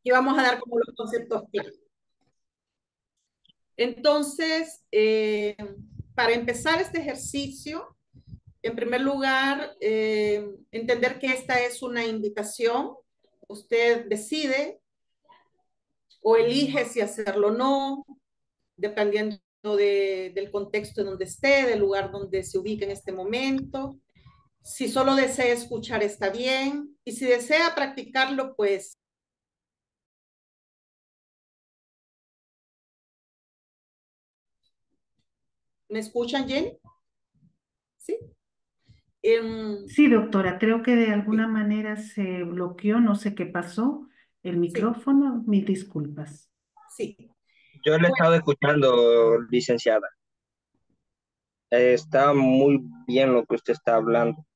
Y vamos a dar como los conceptos claros. Entonces, para empezar este ejercicio, en primer lugar, entender que esta es una invitación. Usted decide o elige si hacerlo o no, dependiendo del contexto en donde esté, del lugar donde se ubique en este momento. Si solo desea escuchar, está bien. Y si desea practicarlo, pues, ¿me escuchan, Jenny? Sí. Sí, doctora, creo que de alguna Sí. manera se bloqueó, no sé qué pasó, el Sí. micrófono, mis disculpas. Sí. Yo le he Bueno, estado escuchando, licenciada. Está muy bien lo que usted está hablando.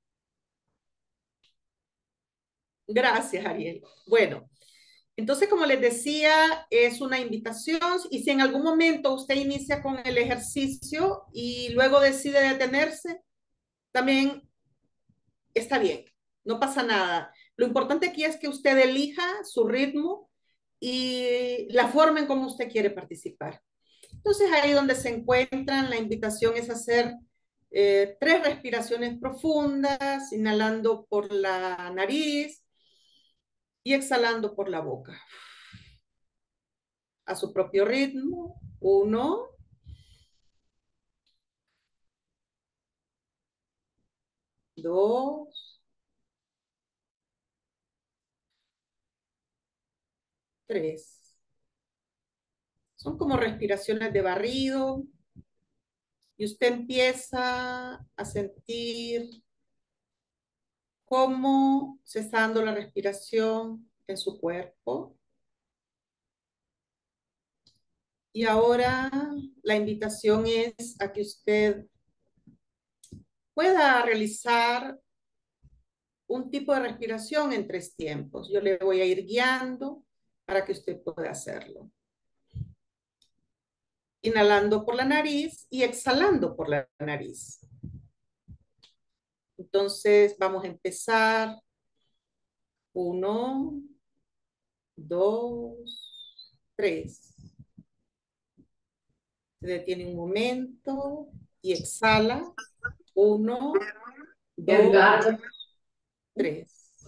gracias, Ariel. Bueno, entonces, como les decía, es una invitación y si en algún momento usted inicia con el ejercicio y luego decide detenerse, también está bien, no pasa nada. Lo importante aquí es que usted elija su ritmo y la forma en cómo usted quiere participar. Entonces, ahí donde se encuentran, la invitación es hacer 3 respiraciones profundas, inhalando por la nariz y exhalando por la boca. A su propio ritmo. 1, 2, 3. Son como respiraciones de barrido y usted empieza a sentir cómo se está dando la respiración en su cuerpo. Y ahora la invitación es a que usted pueda realizar un tipo de respiración en 3 tiempos. Yo le voy a ir guiando para que usted pueda hacerlo. Inhalando por la nariz y exhalando por la nariz. Entonces vamos a empezar. 1, 2, 3. Se detiene un momento y exhala. 1, 2, 3.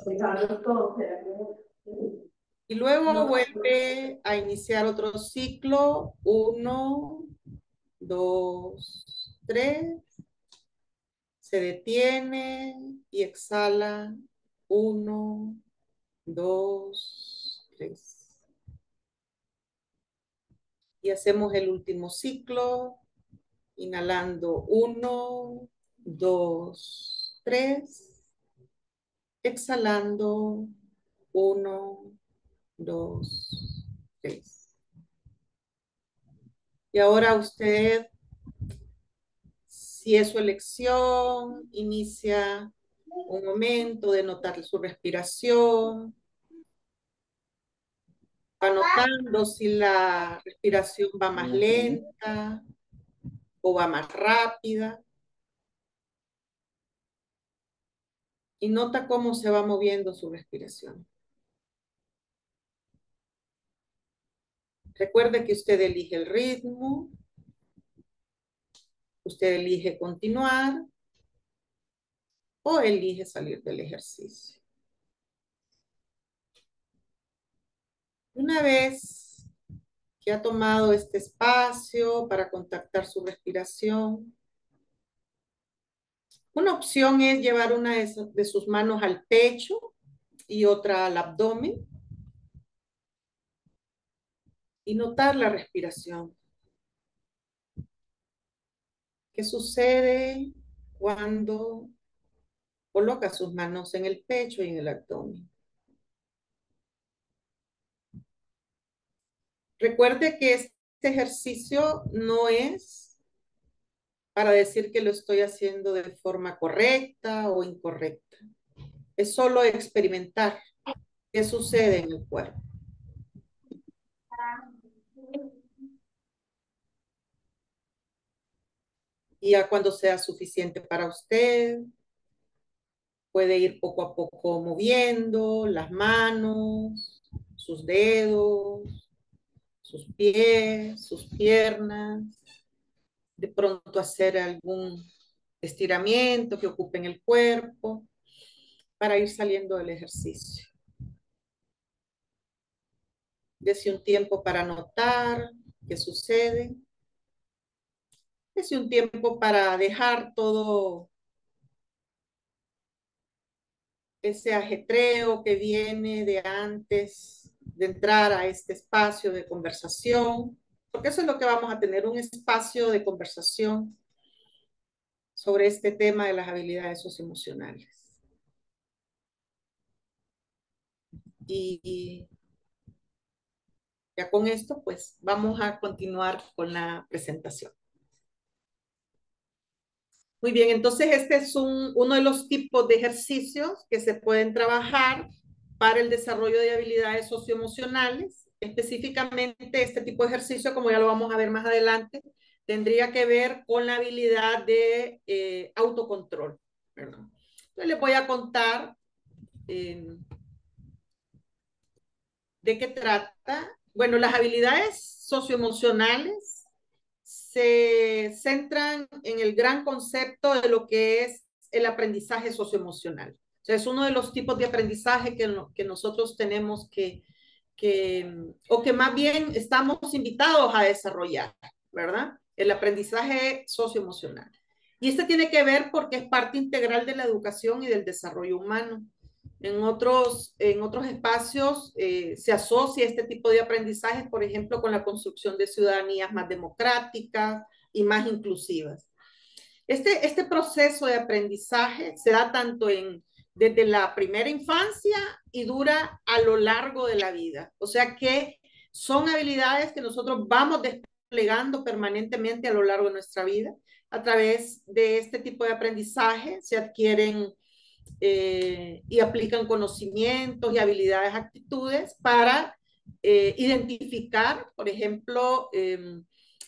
Y luego vuelve a iniciar otro ciclo. 1, 2, 3. Se detiene y exhala. 1, 2, 3. Y hacemos el último ciclo. Inhalando 1, 2, 3. Exhalando 1, 2, 3. Y ahora usted, si es su elección, inicia un momento de notar su respiración, anotando si la respiración va más lenta o va más rápida. Y nota cómo se va moviendo su respiración. Recuerde que usted elige el ritmo, usted elige continuar o elige salir del ejercicio. Una vez que ha tomado este espacio para contactar su respiración, una opción es llevar una de sus manos al pecho y otra al abdomen y notar la respiración. ¿Qué sucede cuando coloca sus manos en el pecho y en el abdomen? Recuerde que este ejercicio no es para decir que lo estoy haciendo de forma correcta o incorrecta. Es solo experimentar qué sucede en el cuerpo. Y ya cuando sea suficiente para usted, puede ir poco a poco moviendo las manos, sus dedos, sus pies, sus piernas, de pronto hacer algún estiramiento que ocupe en el cuerpo para ir saliendo del ejercicio. Dese un tiempo para notar qué sucede. Dese un tiempo para dejar todo ese ajetreo que viene de antes de entrar a este espacio de conversación, porque eso es lo que vamos a tener, un espacio de conversación sobre este tema de las habilidades socioemocionales. Y ya con esto, pues vamos a continuar con la presentación. Muy bien, entonces este es uno de los tipos de ejercicios que se pueden trabajar para el desarrollo de habilidades socioemocionales. Específicamente este tipo de ejercicio, como ya lo vamos a ver más adelante, tendría que ver con la habilidad de autocontrol, ¿verdad? Entonces les voy a contar de qué trata. Bueno, las habilidades socioemocionales se centran en el gran concepto de lo que es el aprendizaje socioemocional. O sea, es uno de los tipos de aprendizaje que nosotros tenemos o que más bien estamos invitados a desarrollar, ¿verdad? El aprendizaje socioemocional. Y este tiene que ver porque es parte integral de la educación y del desarrollo humano. En otros espacios se asocia este tipo de aprendizajes, por ejemplo, con la construcción de ciudadanías más democráticas y más inclusivas. Este proceso de aprendizaje se da tanto desde la primera infancia y dura a lo largo de la vida. O sea que son habilidades que nosotros vamos desplegando permanentemente a lo largo de nuestra vida. A través de este tipo de aprendizaje se adquieren y aplican conocimientos y habilidades, actitudes para identificar, por ejemplo,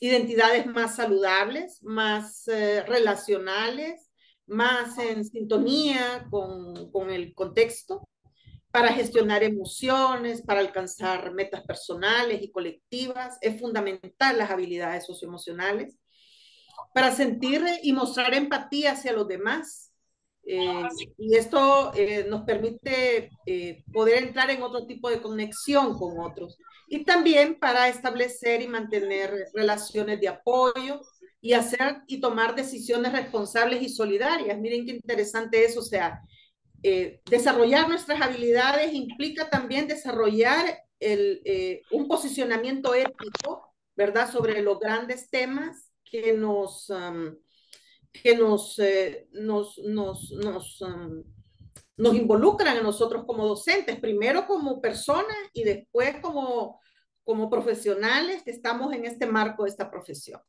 identidades más saludables, más relacionales, más en sintonía con el contexto, para gestionar emociones, para alcanzar metas personales y colectivas. Es fundamental las habilidades socioemocionales para sentir y mostrar empatía hacia los demás. Y esto nos permite poder entrar en otro tipo de conexión con otros. Y también para establecer y mantener relaciones de apoyo y hacer y tomar decisiones responsables y solidarias. Miren qué interesante eso. O sea, desarrollar nuestras habilidades implica también desarrollar un posicionamiento ético, ¿verdad? Sobre los grandes temas nos involucran a nosotros como docentes, primero como personas y después como profesionales que estamos en este marco de esta profesión.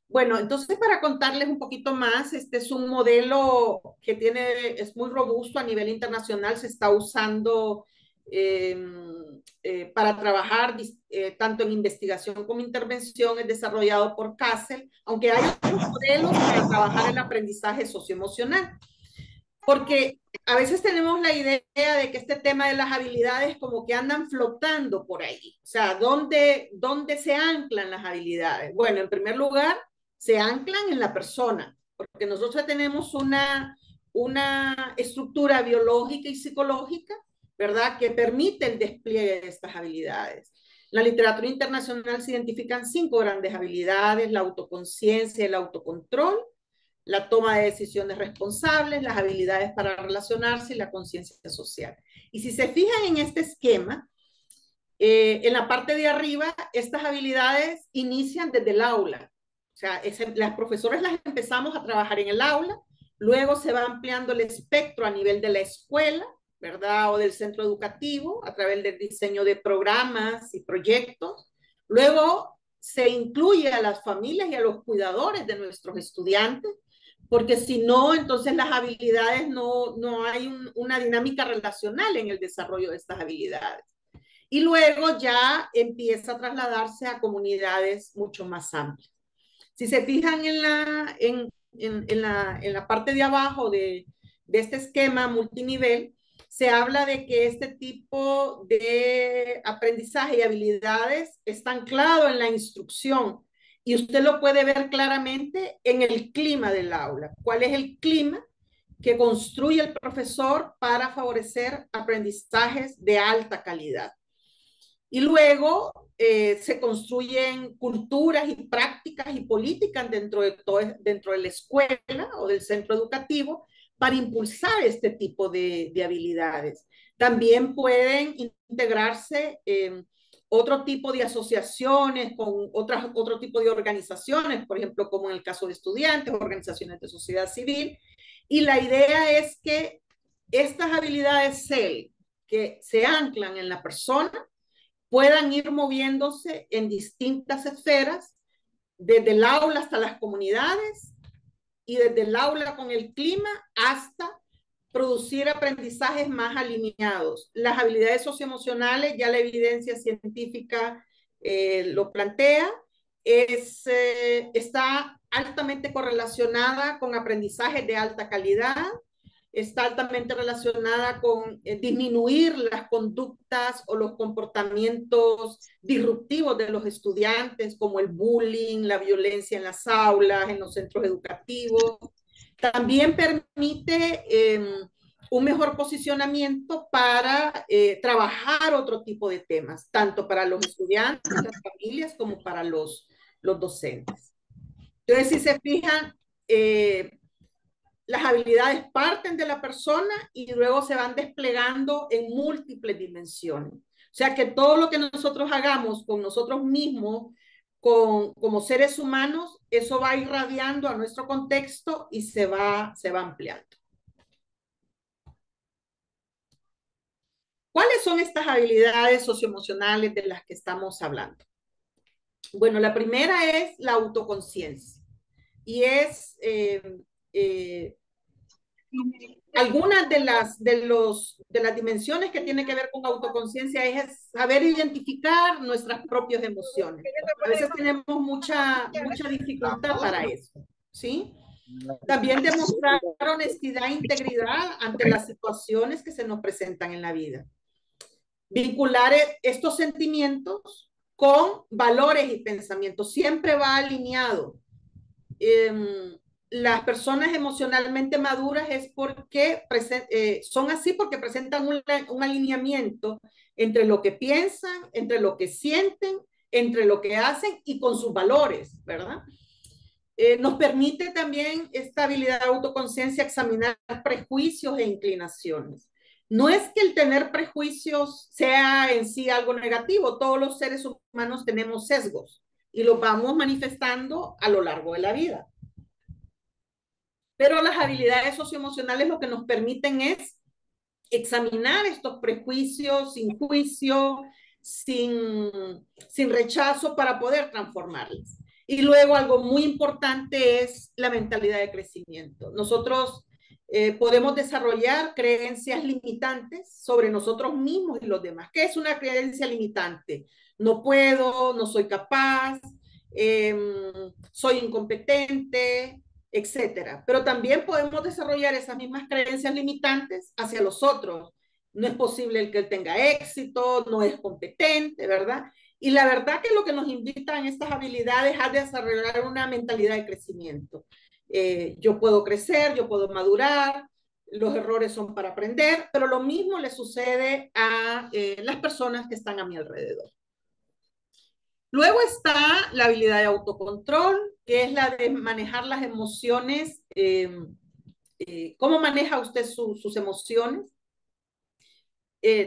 Bueno, entonces para contarles un poquito más, este es un modelo que es muy robusto a nivel internacional, se está usando para trabajar tanto en investigación como intervención, es desarrollado por CASEL, aunque hay otros modelos para trabajar el aprendizaje socioemocional. Porque a veces tenemos la idea de que este tema de las habilidades como que andan flotando por ahí. O sea, ¿dónde se anclan las habilidades? Bueno, en primer lugar, se anclan en la persona, porque nosotros tenemos una estructura biológica y psicológica, ¿verdad?, que permite el despliegue de estas habilidades. En la literatura internacional se identifican 5 grandes habilidades: la autoconciencia, el autocontrol, la toma de decisiones responsables, las habilidades para relacionarse y la conciencia social. Y si se fijan en este esquema, en la parte de arriba, estas habilidades inician desde el aula. O sea, las profesoras las empezamos a trabajar en el aula, luego se va ampliando el espectro a nivel de la escuela, ¿verdad? O del centro educativo, a través del diseño de programas y proyectos. Luego se incluye a las familias y a los cuidadores de nuestros estudiantes, porque si no, entonces las habilidades no hay una dinámica relacional en el desarrollo de estas habilidades. Y luego ya empieza a trasladarse a comunidades mucho más amplias. Si se fijan en la parte de abajo de este esquema multinivel, se habla de que este tipo de aprendizaje y habilidades está anclado en la instrucción y usted lo puede ver claramente en el clima del aula. ¿Cuál es el clima que construye el profesor para favorecer aprendizajes de alta calidad? Y luego se construyen culturas y prácticas y políticas dentro de la escuela o del centro educativo para impulsar este tipo de habilidades. También pueden integrarse otro tipo de asociaciones con otro tipo de organizaciones, por ejemplo, como en el caso de estudiantes, organizaciones de sociedad civil. Y la idea es que estas habilidades CEL que se anclan en la persona puedan ir moviéndose en distintas esferas, desde el aula hasta las comunidades y desde el aula con el clima hasta producir aprendizajes más alineados. Las habilidades socioemocionales, ya la evidencia científica lo plantea, está altamente correlacionada con aprendizajes de alta calidad, está altamente relacionada con disminuir las conductas o los comportamientos disruptivos de los estudiantes, como el bullying, la violencia en las aulas, en los centros educativos. También permite un mejor posicionamiento para trabajar otro tipo de temas, tanto para los estudiantes, las familias, como para los docentes. Entonces, si se fijan, las habilidades parten de la persona y luego se van desplegando en múltiples dimensiones. O sea que todo lo que nosotros hagamos con nosotros mismos, como seres humanos, eso va irradiando a nuestro contexto y se va ampliando. ¿Cuáles son estas habilidades socioemocionales de las que estamos hablando? Bueno, la primera es la autoconciencia y es algunas de las dimensiones que tiene que ver con autoconciencia es saber identificar nuestras propias emociones. A veces tenemos mucha dificultad para eso, ¿sí? También demostrar honestidad e integridad ante las situaciones que se nos presentan en la vida. Vincular estos sentimientos con valores y pensamientos. Siempre va alineado. Las personas emocionalmente maduras es porque son así porque presentan un alineamiento entre lo que piensan, entre lo que sienten, entre lo que hacen y con sus valores, ¿verdad? Nos permite también esta habilidad de autoconciencia examinar prejuicios e inclinaciones. No es que el tener prejuicios sea en sí algo negativo, todos los seres humanos tenemos sesgos y los vamos manifestando a lo largo de la vida. Pero las habilidades socioemocionales lo que nos permiten es examinar estos prejuicios sin juicio, sin rechazo para poder transformarlos. Y luego algo muy importante es la mentalidad de crecimiento. Nosotros podemos desarrollar creencias limitantes sobre nosotros mismos y los demás. ¿Qué es una creencia limitante? No puedo, no soy capaz, soy incompetente, etcétera. Pero también podemos desarrollar esas mismas creencias limitantes hacia los otros. No es posible el que él tenga éxito, no es competente, ¿verdad? Y la verdad que lo que nos invitan estas habilidades es a desarrollar una mentalidad de crecimiento. Yo puedo crecer, yo puedo madurar, los errores son para aprender, pero lo mismo le sucede a las personas que están a mi alrededor. Luego está la habilidad de autocontrol, que es la de manejar las emociones. ¿Cómo maneja usted sus emociones?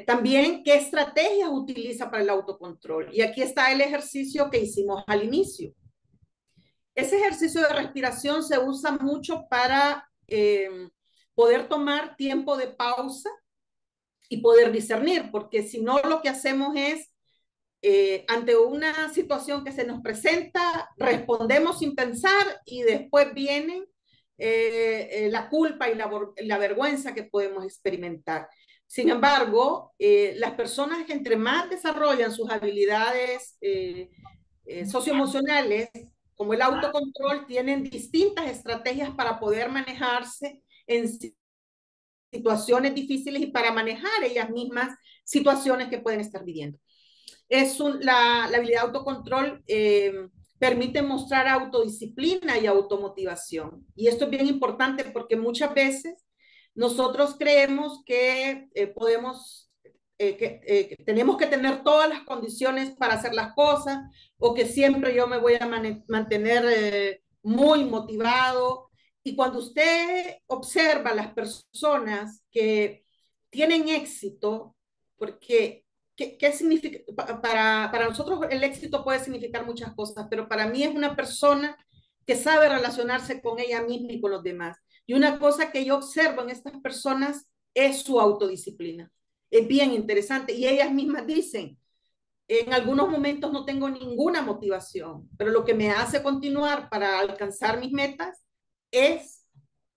También, ¿qué estrategias utiliza para el autocontrol? Y aquí está el ejercicio que hicimos al inicio. Ese ejercicio de respiración se usa mucho para poder tomar tiempo de pausa y poder discernir, porque si no, lo que hacemos es ante una situación que se nos presenta, respondemos sin pensar y después vienen la culpa y la vergüenza que podemos experimentar. Sin embargo, las personas que entre más desarrollan sus habilidades socioemocionales, como el autocontrol, tienen distintas estrategias para poder manejarse en situaciones difíciles y para manejar ellas mismas situaciones que pueden estar viviendo. La habilidad de autocontrol permite mostrar autodisciplina y automotivación. Y esto es bien importante porque muchas veces nosotros creemos que tenemos que tener todas las condiciones para hacer las cosas o que siempre yo me voy a mantener muy motivado. Y cuando usted observa las personas que tienen éxito, porque ¿qué significa? Para nosotros el éxito puede significar muchas cosas, pero para mí es una persona que sabe relacionarse con ella misma y con los demás. Y una cosa que yo observo en estas personas es su autodisciplina. Es bien interesante. Y ellas mismas dicen, en algunos momentos no tengo ninguna motivación, pero lo que me hace continuar para alcanzar mis metas es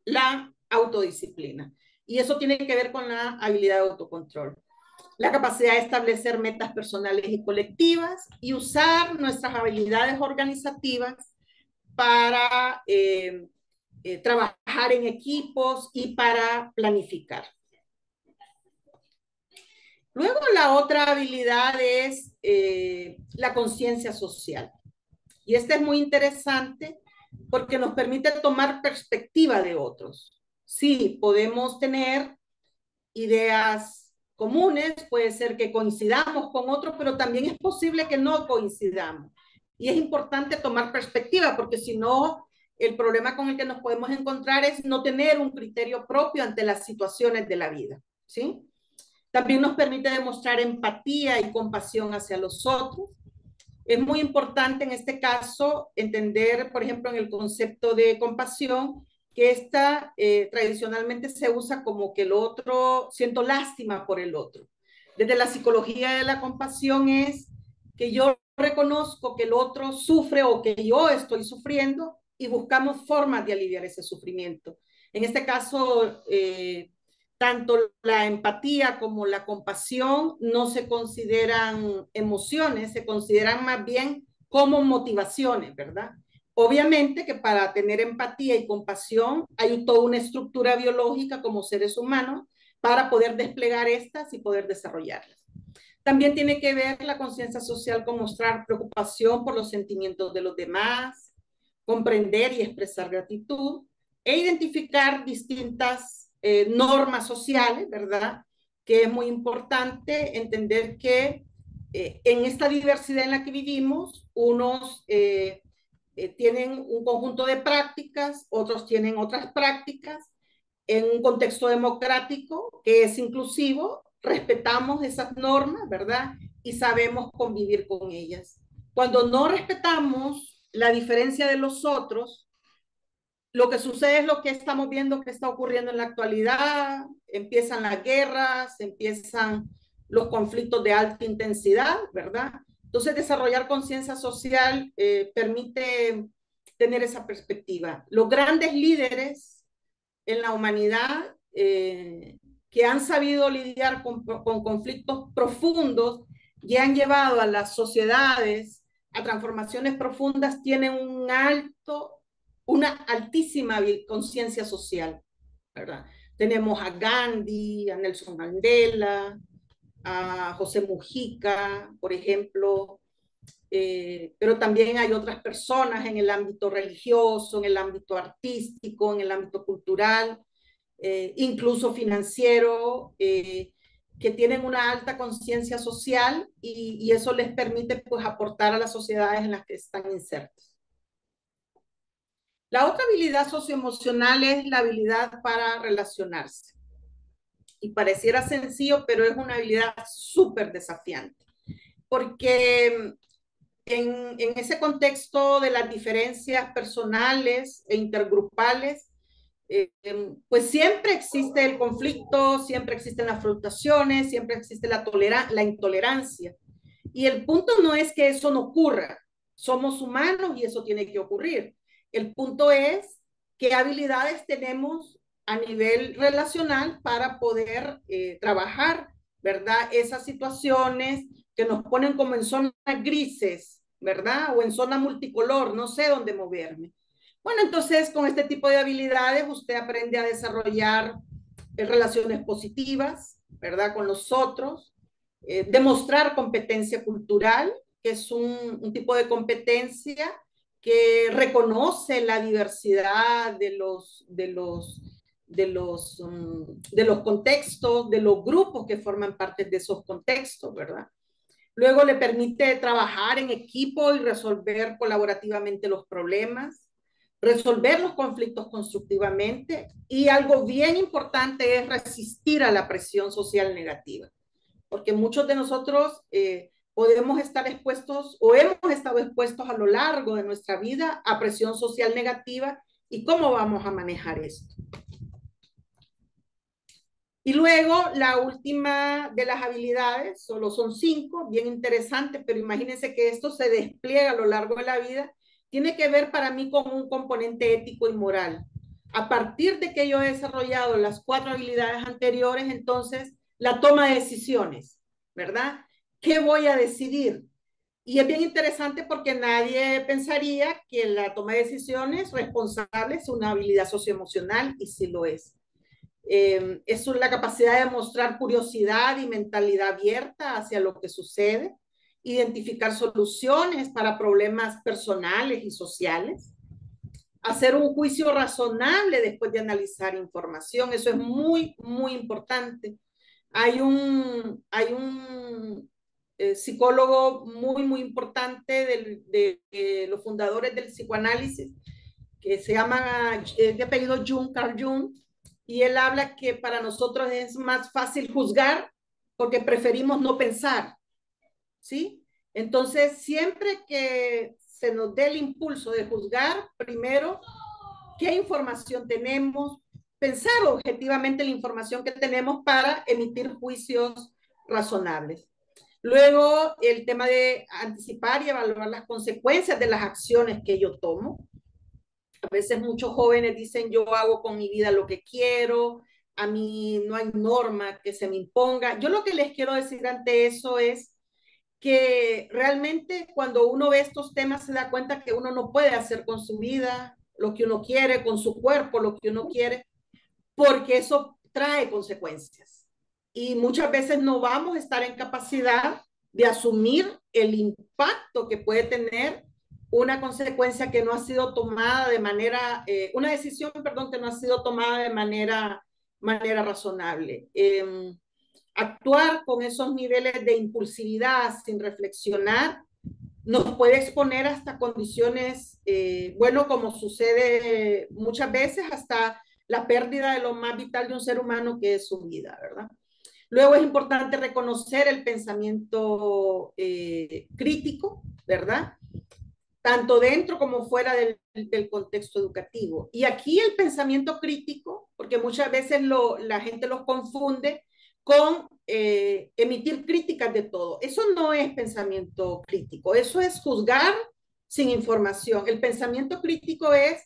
la autodisciplina. Y eso tiene que ver con la habilidad de autocontrol. La capacidad de establecer metas personales y colectivas y usar nuestras habilidades organizativas para trabajar en equipos y para planificar. Luego la otra habilidad es la conciencia social. Y esta es muy interesante porque nos permite tomar perspectiva de otros. Sí, podemos tener ideas comunes, puede ser que coincidamos con otros, pero también es posible que no coincidamos. Y es importante tomar perspectiva porque si no, el problema con el que nos podemos encontrar es no tener un criterio propio ante las situaciones de la vida, ¿sí? También nos permite demostrar empatía y compasión hacia los otros. Es muy importante en este caso entender, por ejemplo, en el concepto de compasión, que esta tradicionalmente se usa como que el otro, siento lástima por el otro. Desde la psicología de la compasión es que yo reconozco que el otro sufre o que yo estoy sufriendo y buscamos formas de aliviar ese sufrimiento. En este caso, tanto la empatía como la compasión no se consideran emociones, se consideran más bien como motivaciones, ¿verdad? Obviamente que para tener empatía y compasión hay toda una estructura biológica como seres humanos para poder desplegar estas y poder desarrollarlas. También tiene que ver la conciencia social con mostrar preocupación por los sentimientos de los demás, comprender y expresar gratitud e identificar distintas normas sociales, ¿verdad? Que es muy importante entender que en esta diversidad en la que vivimos, unos tienen un conjunto de prácticas, otros tienen otras prácticas, en un contexto democrático que es inclusivo, respetamos esas normas, ¿verdad? Y sabemos convivir con ellas. Cuando no respetamos la diferencia de los otros, lo que sucede es lo que estamos viendo que está ocurriendo en la actualidad, empiezan las guerras, empiezan los conflictos de alta intensidad, ¿verdad? Entonces, desarrollar conciencia social permite tener esa perspectiva. Los grandes líderes en la humanidad que han sabido lidiar con conflictos profundos y han llevado a las sociedades a transformaciones profundas tienen una altísima conciencia social, ¿verdad? Tenemos a Gandhi, a Nelson Mandela, a José Mujica, por ejemplo, pero también hay otras personas en el ámbito religioso, en el ámbito artístico, en el ámbito cultural, incluso financiero, que tienen una alta conciencia social y eso les permite pues aportar a las sociedades en las que están insertos. La otra habilidad socioemocional es la habilidad para relacionarse. Y pareciera sencillo, pero es una habilidad súper desafiante. Porque en ese contexto de las diferencias personales e intergrupales, pues siempre existe el conflicto, siempre existen las frustraciones, siempre existe la intolerancia. Y el punto no es que eso no ocurra. Somos humanos y eso tiene que ocurrir. El punto es qué habilidades tenemos a nivel relacional para poder trabajar, ¿verdad? Esas situaciones que nos ponen como en zonas grises, ¿verdad? O en zona multicolor, no sé dónde moverme. Bueno, entonces con este tipo de habilidades usted aprende a desarrollar relaciones positivas, ¿verdad? Con los otros, demostrar competencia cultural, que es un tipo de competencia que reconoce la diversidad de los contextos, de los grupos que forman parte de esos contextos, ¿verdad? Luego le permite trabajar en equipo y resolver colaborativamente los problemas, resolver los conflictos constructivamente y algo bien importante es resistir a la presión social negativa, porque muchos de nosotros podemos estar expuestos o hemos estado expuestos a lo largo de nuestra vida a presión social negativa y cómo vamos a manejar esto. Y luego la última de las habilidades, solo son 5, bien interesantes, pero imagínense que esto se despliega a lo largo de la vida, tiene que ver para mí con un componente ético y moral. A partir de que yo he desarrollado las 4 habilidades anteriores, entonces la toma de decisiones, ¿verdad? ¿Qué voy a decidir? Y es bien interesante porque nadie pensaría que la toma de decisiones responsable es una habilidad socioemocional y sí lo es. Es la capacidad de mostrar curiosidad y mentalidad abierta hacia lo que sucede, identificar soluciones para problemas personales y sociales, hacer un juicio razonable después de analizar información. Eso es muy, muy importante. Hay un psicólogo muy, muy importante de los fundadores del psicoanálisis que se llama, de apellido Jung, Carl Jung, y él habla que para nosotros es más fácil juzgar porque preferimos no pensar, ¿sí? Entonces, siempre que se nos dé el impulso de juzgar, primero, ¿qué información tenemos? Pensar objetivamente la información que tenemos para emitir juicios razonables. Luego, el tema de anticipar y evaluar las consecuencias de las acciones que yo tomo. A veces muchos jóvenes dicen, yo hago con mi vida lo que quiero, a mí no hay norma que se me imponga. Yo lo que les quiero decir ante eso es que realmente cuando uno ve estos temas se da cuenta que uno no puede hacer con su vida lo que uno quiere, con su cuerpo lo que uno quiere, porque eso trae consecuencias. Y muchas veces no vamos a estar en capacidad de asumir el impacto que puede tener una consecuencia que no ha sido tomada de manera, una decisión, perdón, que no ha sido tomada de manera razonable. Actuar con esos niveles de impulsividad sin reflexionar nos puede exponer hasta condiciones, bueno, como sucede muchas veces, hasta la pérdida de lo más vital de un ser humano que es su vida, ¿verdad? Luego es importante reconocer el pensamiento crítico, ¿verdad? Tanto dentro como fuera del contexto educativo. Y aquí el pensamiento crítico, porque muchas veces la gente los confunde con emitir críticas de todo. Eso no es pensamiento crítico, eso es juzgar sin información. El pensamiento crítico es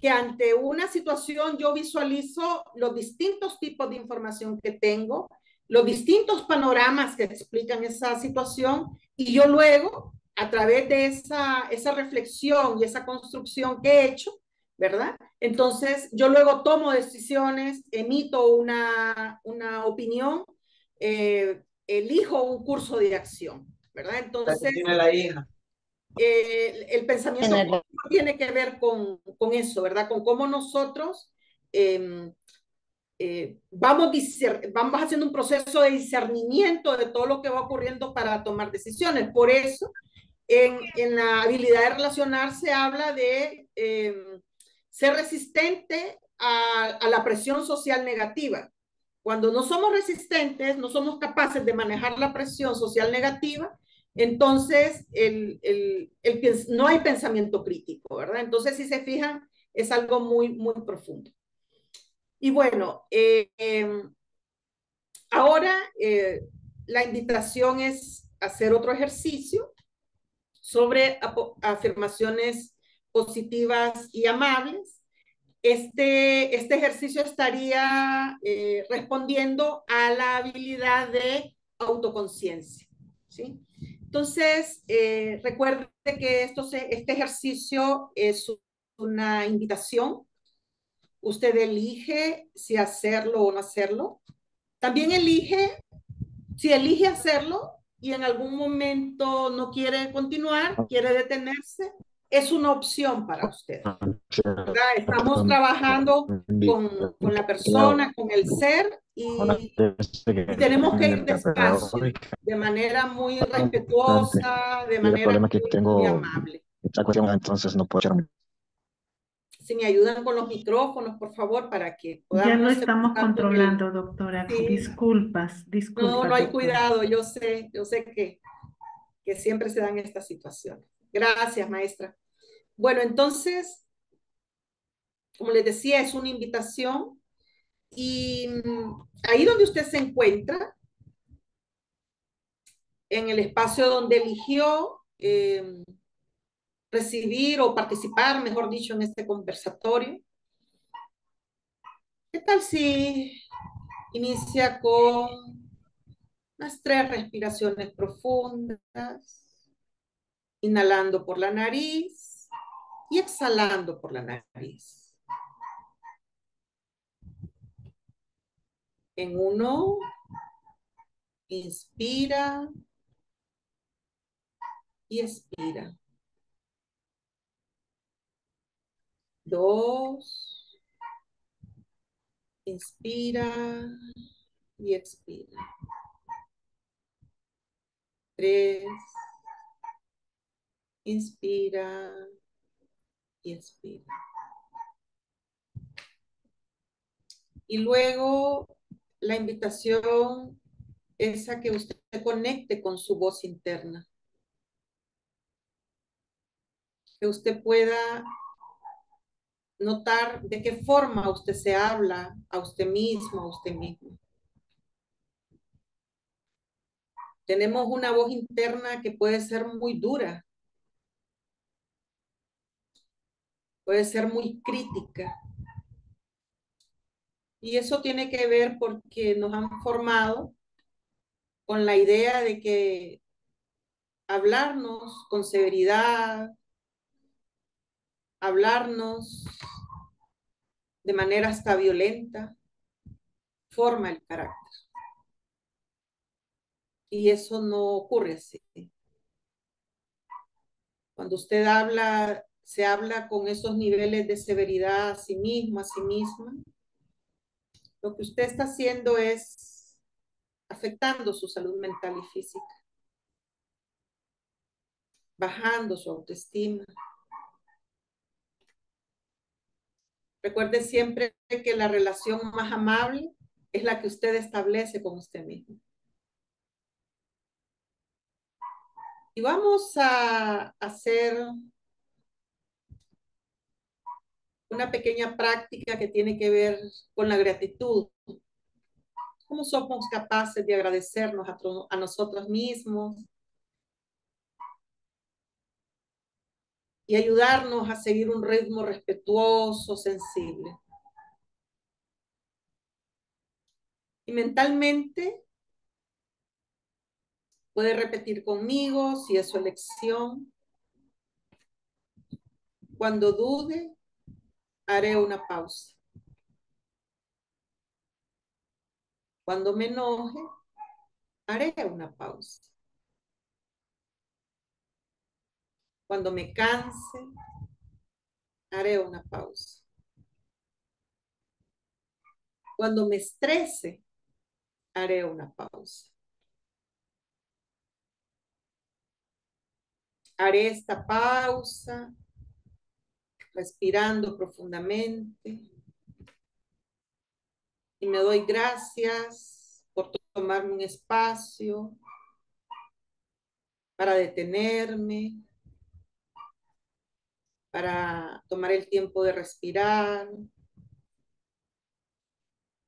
que ante una situación yo visualizo los distintos tipos de información que tengo, los distintos panoramas que explican esa situación y yo luego, a través de esa reflexión y esa construcción que he hecho, ¿verdad? Entonces yo luego tomo decisiones, emito una opinión, elijo un curso de acción, ¿verdad? Entonces, Tiene la hija. El pensamiento tiene que ver con eso, ¿verdad? Con cómo nosotros vamos haciendo un proceso de discernimiento de todo lo que va ocurriendo para tomar decisiones. Por eso, en la habilidad de relacionarse habla de ser resistente a la presión social negativa. Cuando no somos resistentes, no somos capaces de manejar la presión social negativa, entonces no hay pensamiento crítico, ¿verdad? Entonces, si se fijan, es algo muy, muy profundo. Y bueno, ahora la invitación es hacer otro ejercicio sobre afirmaciones positivas y amables. Este ejercicio estaría respondiendo a la habilidad de autoconciencia, ¿sí? Entonces, recuerde que este ejercicio es una invitación Usted elige si hacerlo o no hacerlo. También elige, si elige hacerlo y en algún momento no quiere continuar, quiere detenerse, es una opción para usted, ¿verdad? Estamos trabajando con la persona, con el ser y tenemos que ir despacio, de manera muy respetuosa, de Y el manera problema es que muy tengo amable. esta cuestión, entonces no puedo echarme. Si me ayudan con los micrófonos, por favor, para que Ya lo podamos estamos empezar con el... controlando, doctora. Sí, Disculpas, no, no disculpas, hay doctora. cuidado, yo sé que siempre se dan estas situaciones. Gracias, maestra. Bueno, entonces, como les decía, es una invitación y ahí donde usted se encuentra, en el espacio donde eligió recibir o participar, mejor dicho, en este conversatorio, ¿qué tal si inicia con unas 3 respiraciones profundas, inhalando por la nariz y exhalando por la nariz? En 1, inspira y expira. 2, inspira y expira. 3, inspira y expira. Y luego la invitación es a que usted conecte con su voz interna, que usted pueda notar de qué forma usted se habla a usted mismo, a usted mismo. Tenemos una voz interna que puede ser muy dura, puede ser muy crítica. Y eso tiene que ver porque nos han formado con la idea de que hablarnos con severidad, hablarnos de manera hasta violenta, forma el carácter. Y eso no ocurre así. Cuando usted habla, se habla con esos niveles de severidad a sí mismo, a sí misma, lo que usted está haciendo es afectando su salud mental y física, bajando su autoestima. Recuerde siempre que la relación más amable es la que usted establece con usted mismo. Y vamos a hacer una pequeña práctica que tiene que ver con la gratitud. ¿Cómo somos capaces de agradecernos a nosotros mismos y ayudarnos a seguir un ritmo respetuoso, sensible? Y mentalmente puede repetir conmigo, si es su elección: cuando dude, haré una pausa. Cuando me enoje, haré una pausa. Cuando me canse, haré una pausa. Cuando me estrese, haré una pausa. Haré esta pausa, respirando profundamente. Y me doy gracias por tomarme un espacio para detenerme, para tomar el tiempo de respirar,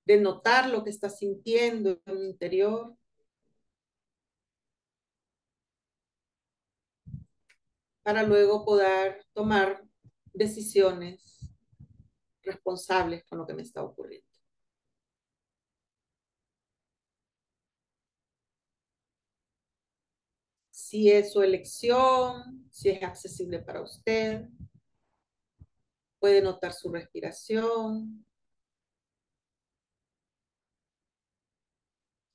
de notar lo que está sintiendo en mi interior, para luego poder tomar decisiones responsables con lo que me está ocurriendo. Si es su elección, si es accesible para usted. Puede notar su respiración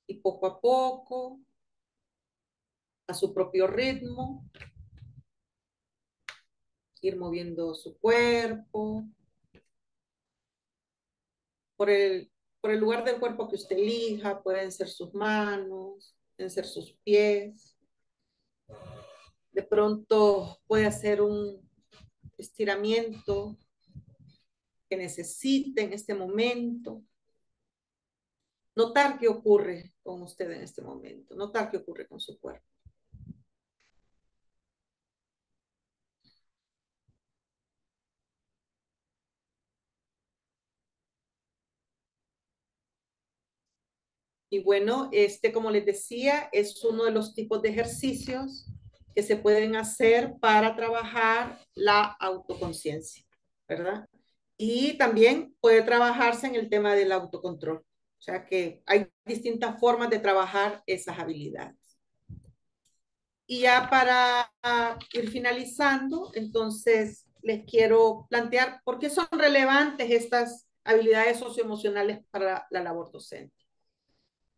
y poco a poco, a su propio ritmo, ir moviendo su cuerpo por por el lugar del cuerpo que usted elija. Pueden ser sus manos, pueden ser sus pies. De pronto puede hacer un estiramiento que necesite en este momento. Notar qué ocurre con usted en este momento, notar qué ocurre con su cuerpo. Y bueno, como les decía, es uno de los tipos de ejercicios que se pueden hacer para trabajar la autoconciencia, ¿verdad? Y también puede trabajarse en el tema del autocontrol. O sea que hay distintas formas de trabajar esas habilidades. Y ya para ir finalizando, entonces les quiero plantear por qué son relevantes estas habilidades socioemocionales para la labor docente.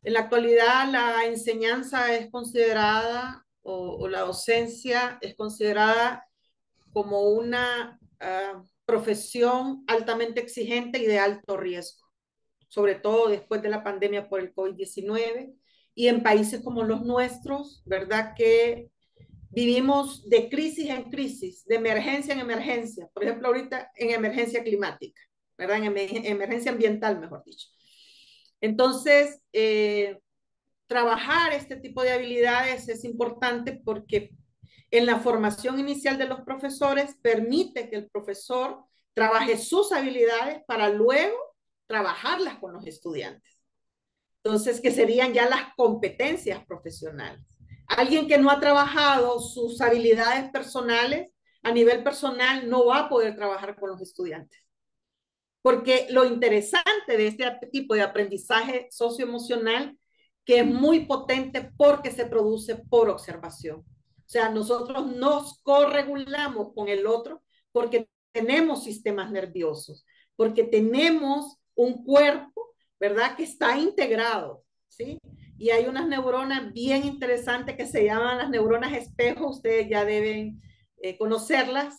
En la actualidad, la enseñanza es considerada, o la docencia es considerada como una profesión altamente exigente y de alto riesgo, sobre todo después de la pandemia por el COVID-19 y en países como los nuestros, ¿verdad? Que vivimos de crisis en crisis, de emergencia en emergencia, por ejemplo, ahorita en emergencia climática, ¿verdad? En emergencia ambiental, mejor dicho. Entonces, trabajar este tipo de habilidades es importante porque en la formación inicial de los profesores permite que el profesor trabaje sus habilidades para luego trabajarlas con los estudiantes. Entonces, que serían ya las competencias profesionales. Alguien que no ha trabajado sus habilidades personales a nivel personal no va a poder trabajar con los estudiantes. Porque lo interesante de este tipo de aprendizaje socioemocional que es muy potente porque se produce por observación. O sea, nosotros nos corregulamos con el otro porque tenemos sistemas nerviosos, porque tenemos un cuerpo, ¿verdad? Que está integrado, ¿sí? Y hay unas neuronas bien interesantes que se llaman las neuronas espejo, ustedes ya deben conocerlas,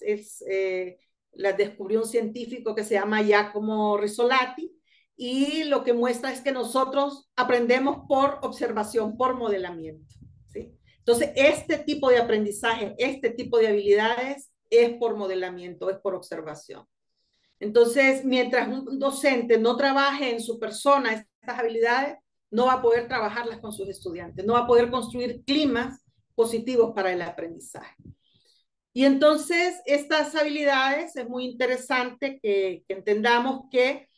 las descubrió un científico que se llama Giacomo Rizzolatti, y lo que muestra es que nosotros aprendemos por observación, por modelamiento, ¿sí? Entonces, este tipo de aprendizaje, este tipo de habilidades es por modelamiento, es por observación. Entonces, mientras un docente no trabaje en su persona estas habilidades, no va a poder trabajarlas con sus estudiantes, no va a poder construir climas positivos para el aprendizaje. Y entonces, estas habilidades es muy interesante que entendamos que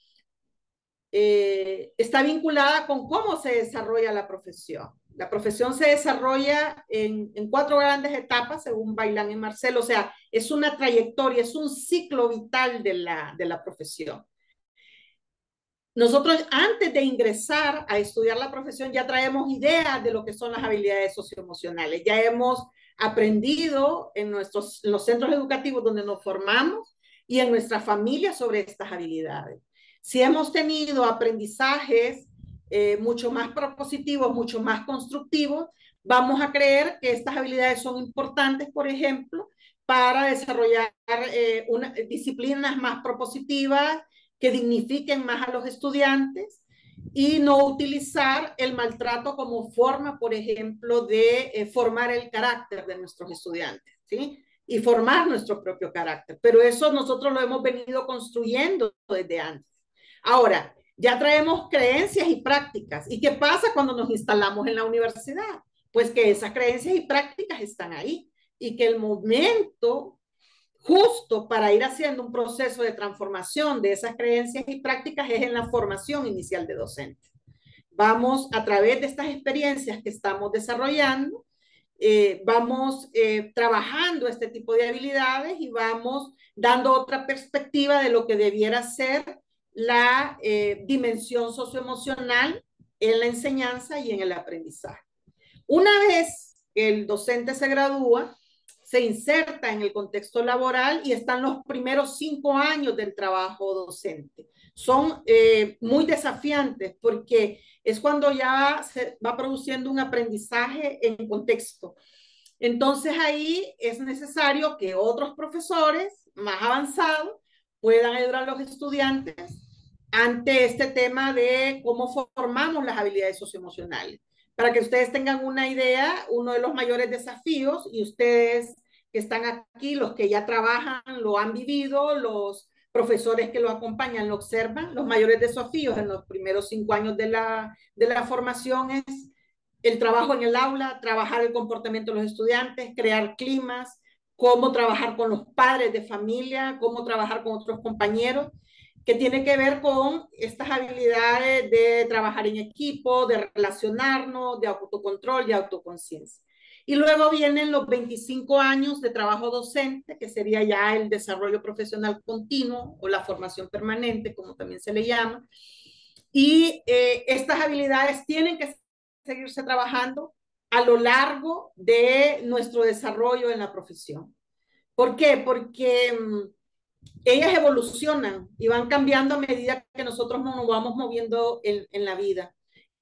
está vinculada con cómo se desarrolla la profesión. La profesión se desarrolla en 4 grandes etapas, según Bailán y Marcel. O sea, es una trayectoria, es un ciclo vital de la profesión. Nosotros, antes de ingresar a estudiar la profesión, ya traemos ideas de lo que son las habilidades socioemocionales. Ya hemos aprendido en los centros educativos donde nos formamos y en nuestra familia sobre estas habilidades. Si hemos tenido aprendizajes mucho más propositivos, mucho más constructivos, vamos a creer que estas habilidades son importantes, por ejemplo, para desarrollar disciplinas más propositivas, que dignifiquen más a los estudiantes y no utilizar el maltrato como forma, por ejemplo, de formar el carácter de nuestros estudiantes, ¿sí? Y formar nuestro propio carácter. Pero eso nosotros lo hemos venido construyendo desde antes. Ahora, ya traemos creencias y prácticas. ¿Y qué pasa cuando nos instalamos en la universidad? Pues que esas creencias y prácticas están ahí y que el momento justo para ir haciendo un proceso de transformación de esas creencias y prácticas es en la formación inicial de docentes. Vamos a través de estas experiencias que estamos desarrollando, vamos trabajando este tipo de habilidades y vamos dando otra perspectiva de lo que debiera ser la dimensión socioemocional en la enseñanza y en el aprendizaje. Una vez que el docente se gradúa, se inserta en el contexto laboral y están los primeros 5 años del trabajo docente. Son muy desafiantes porque es cuando ya se va produciendo un aprendizaje en contexto. Entonces ahí es necesario que otros profesores más avanzados puedan ayudar a los estudiantes ante este tema de cómo formamos las habilidades socioemocionales. Para que ustedes tengan una idea, uno de los mayores desafíos, y ustedes que están aquí, los que ya trabajan, lo han vivido, los profesores que lo acompañan, lo observan, los mayores desafíos en los primeros 5 años de la formación es el trabajo en el aula, trabajar el comportamiento de los estudiantes, crear climas, cómo trabajar con los padres de familia, cómo trabajar con otros compañeros, que tiene que ver con estas habilidades de trabajar en equipo, de relacionarnos, de autocontrol y autoconciencia. Y luego vienen los 25 años de trabajo docente, que sería ya el desarrollo profesional continuo o la formación permanente, como también se le llama. Y estas habilidades tienen que seguirse trabajando a lo largo de nuestro desarrollo en la profesión. ¿Por qué? Porque ellas evolucionan y van cambiando a medida que nosotros nos vamos moviendo en la vida.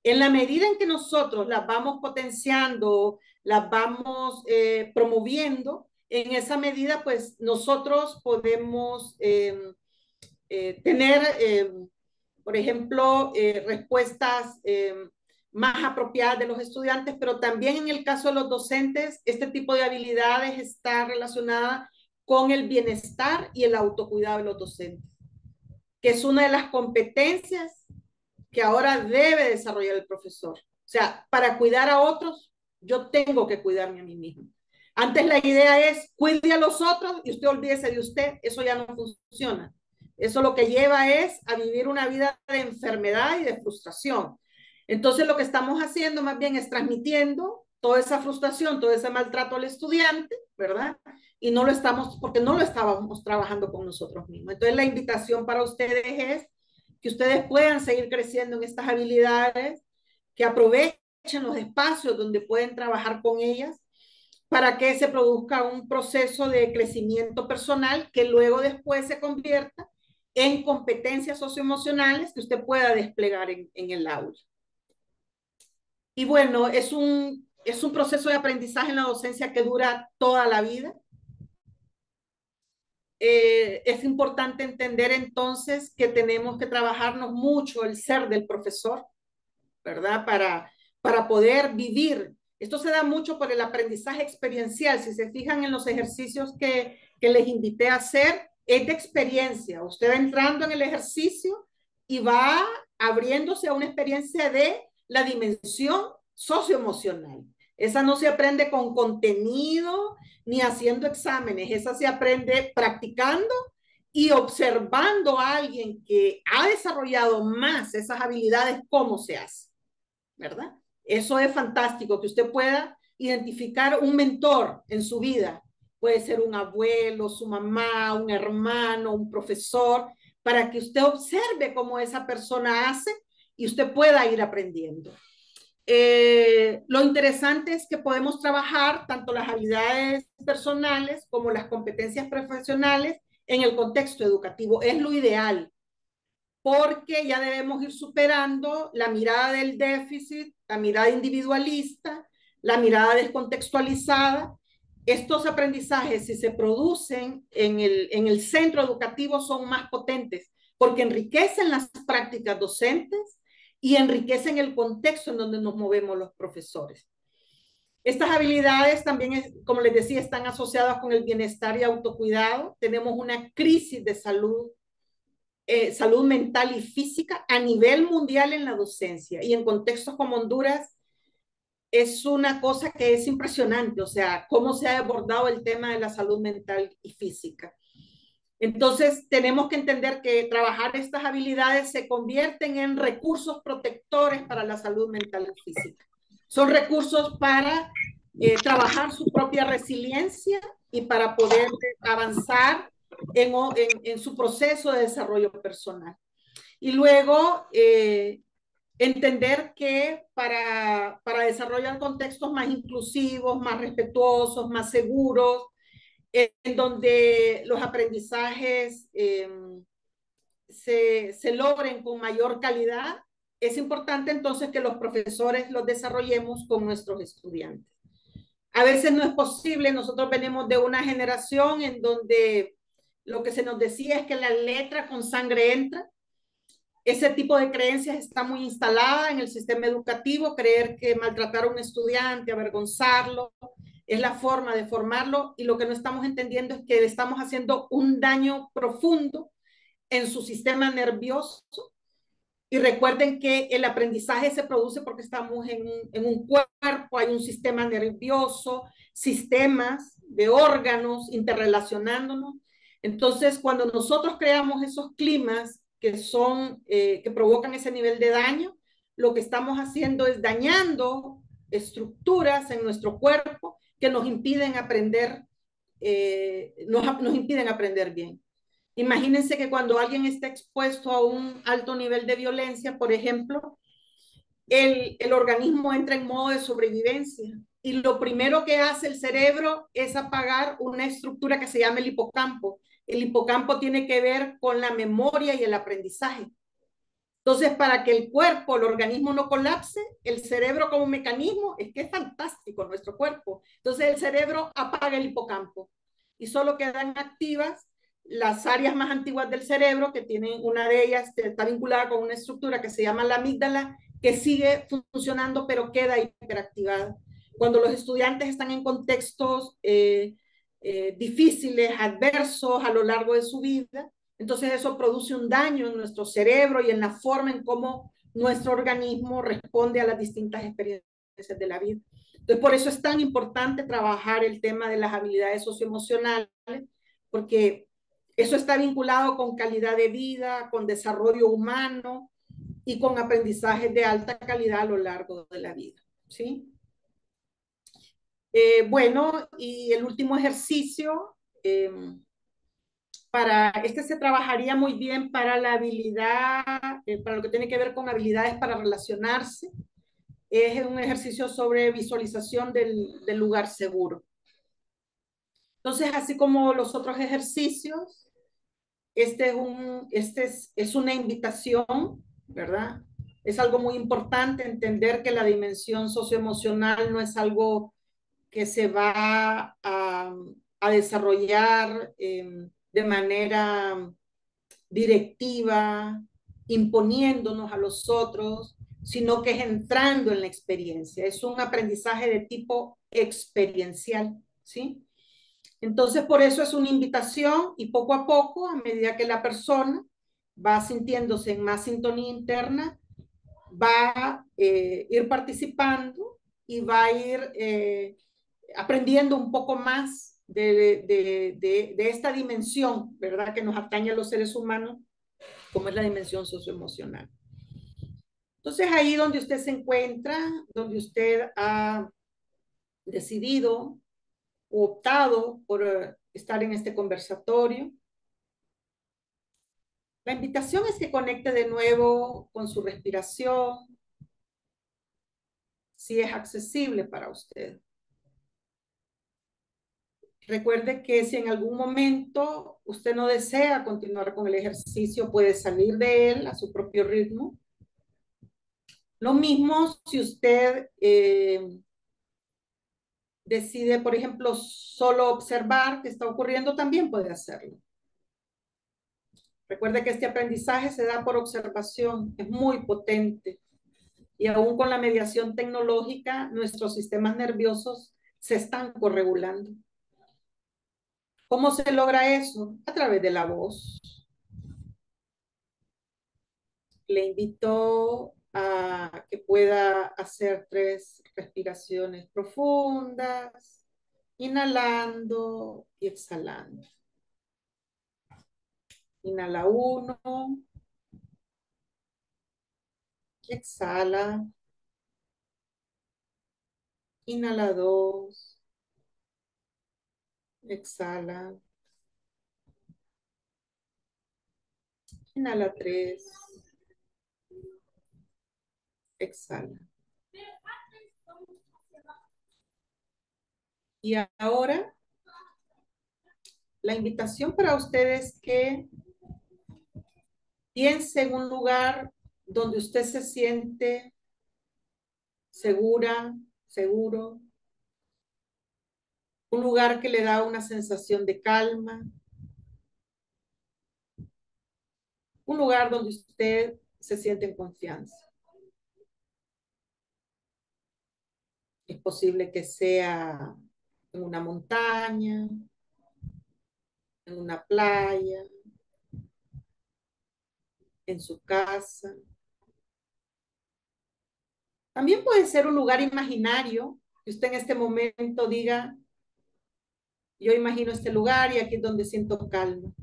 En la medida en que nosotros las vamos potenciando, las vamos promoviendo, en esa medida, pues nosotros podemos tener, por ejemplo, respuestas más apropiadas de los estudiantes, pero también en el caso de los docentes, este tipo de habilidades está relacionada con el bienestar y el autocuidado de los docentes, que es una de las competencias que ahora debe desarrollar el profesor. O sea, para cuidar a otros, yo tengo que cuidarme a mí mismo. Antes la idea es cuide a los otros y usted olvídese de usted. Eso ya no funciona. Eso lo que lleva es a vivir una vida de enfermedad y de frustración. Entonces lo que estamos haciendo más bien es transmitiendo toda esa frustración, todo ese maltrato al estudiante, ¿verdad? Y no lo estamos, porque no lo estábamos trabajando con nosotros mismos. Entonces la invitación para ustedes es que ustedes puedan seguir creciendo en estas habilidades, que aprovechen los espacios donde pueden trabajar con ellas para que se produzca un proceso de crecimiento personal que luego después se convierta en competencias socioemocionales que usted pueda desplegar en el aula. Y bueno, es un proceso de aprendizaje en la docencia que dura toda la vida. Es importante entender entonces que tenemos que trabajarnos mucho el ser del profesor, ¿verdad? Para poder vivir. Esto se da mucho por el aprendizaje experiencial. Si se fijan en los ejercicios que les invité a hacer, es de experiencia. Usted va entrando en el ejercicio y va abriéndose a una experiencia de la dimensión socioemocional. Esa no se aprende con contenido ni haciendo exámenes. Esa se aprende practicando y observando a alguien que ha desarrollado más esas habilidades, cómo se hace, ¿verdad? Eso es fantástico, que usted pueda identificar un mentor en su vida. Puede ser un abuelo, su mamá, un hermano, un profesor, para que usted observe cómo esa persona hace y usted pueda ir aprendiendo. Lo interesante es que podemos trabajar tanto las habilidades personales como las competencias profesionales en el contexto educativo. Es lo ideal, porque ya debemos ir superando la mirada del déficit, la mirada individualista, la mirada descontextualizada. Estos aprendizajes, si se producen en el centro educativo, son más potentes, porque enriquecen las prácticas docentes y enriquecen el contexto en donde nos movemos los profesores. Estas habilidades también, como les decía, están asociadas con el bienestar y autocuidado. Tenemos una crisis de salud mental y física a nivel mundial en la docencia, y en contextos como Honduras es una cosa que es impresionante, o sea, cómo se ha abordado el tema de la salud mental y física. Entonces tenemos que entender que trabajar estas habilidades se convierten en recursos protectores para la salud mental y física. Son recursos para trabajar su propia resiliencia y para poder avanzar en su proceso de desarrollo personal. Y luego entender que para desarrollar contextos más inclusivos, más respetuosos, más seguros, en donde los aprendizajes se logren con mayor calidad, es importante entonces que los profesores los desarrollemos con nuestros estudiantes. A veces no es posible, nosotros venimos de una generación en donde lo que se nos decía es que la letra con sangre entra. Ese tipo de creencias está muy instalada en el sistema educativo, creer que maltratar a un estudiante, avergonzarlo, es la forma de formarlo, y lo que no estamos entendiendo es que estamos haciendo un daño profundo en su sistema nervioso. Y recuerden que el aprendizaje se produce porque estamos en un cuerpo, hay un sistema nervioso, sistemas de órganos interrelacionándonos. Entonces, cuando nosotros creamos esos climas que provocan ese nivel de daño, lo que estamos haciendo es dañando estructuras en nuestro cuerpo que nos impiden aprender, nos impiden aprender bien. Imagínense que cuando alguien está expuesto a un alto nivel de violencia, por ejemplo, el organismo entra en modo de sobrevivencia y lo primero que hace el cerebro es apagar una estructura que se llama el hipocampo. El hipocampo tiene que ver con la memoria y el aprendizaje. Entonces, para que el cuerpo, el organismo no colapse, el cerebro como mecanismo, es que es fantástico nuestro cuerpo. Entonces, el cerebro apaga el hipocampo y solo quedan activas las áreas más antiguas del cerebro, que tienen una de ellas, está vinculada con una estructura que se llama la amígdala, que sigue funcionando, pero queda hiperactivada. Cuando los estudiantes están en contextos difíciles, adversos a lo largo de su vida, entonces eso produce un daño en nuestro cerebro y en la forma en cómo nuestro organismo responde a las distintas experiencias de la vida. Entonces, por eso es tan importante trabajar el tema de las habilidades socioemocionales, porque eso está vinculado con calidad de vida, con desarrollo humano y con aprendizajes de alta calidad a lo largo de la vida, ¿sí? Bueno, y el último ejercicio, este se trabajaría muy bien para la habilidad, para lo que tiene que ver con habilidades para relacionarse. Es un ejercicio sobre visualización del lugar seguro. Entonces, así como los otros ejercicios, es una invitación, ¿verdad? Es algo muy importante entender que la dimensión socioemocional no es algo que se va a desarrollar de manera directiva, imponiéndonos a los otros, sino que es entrando en la experiencia. Es un aprendizaje de tipo experiencial, ¿sí? Entonces, por eso es una invitación y poco a poco, a medida que la persona va sintiéndose en más sintonía interna, va a ir participando y va a ir aprendiendo un poco más de esta dimensión, ¿verdad? Que nos atañe a los seres humanos, como es la dimensión socioemocional. Entonces, ahí donde usted se encuentra, donde usted ha decidido o optado por estar en este conversatorio, la invitación es que conecte de nuevo con su respiración, si es accesible para usted. Recuerde que si en algún momento usted no desea continuar con el ejercicio, puede salir de él a su propio ritmo. Lo mismo si usted decide, por ejemplo, solo observar qué está ocurriendo, también puede hacerlo. Recuerde que este aprendizaje se da por observación, es muy potente. Y aún con la mediación tecnológica, nuestros sistemas nerviosos se están corregulando. ¿Cómo se logra eso? A través de la voz. Le invito a que pueda hacer 3 respiraciones profundas, inhalando y exhalando. Inhala 1, exhala. Inhala 2, exhala. Inhala 3, exhala. Y ahora la invitación para ustedes es que piense en un lugar donde usted se siente segura, seguro, un lugar que le da una sensación de calma, un lugar donde usted se siente en confianza. Es posible que sea en una montaña, en una playa, en su casa. También puede ser un lugar imaginario que usted en este momento diga, yo imagino este lugar y aquí es donde siento calma.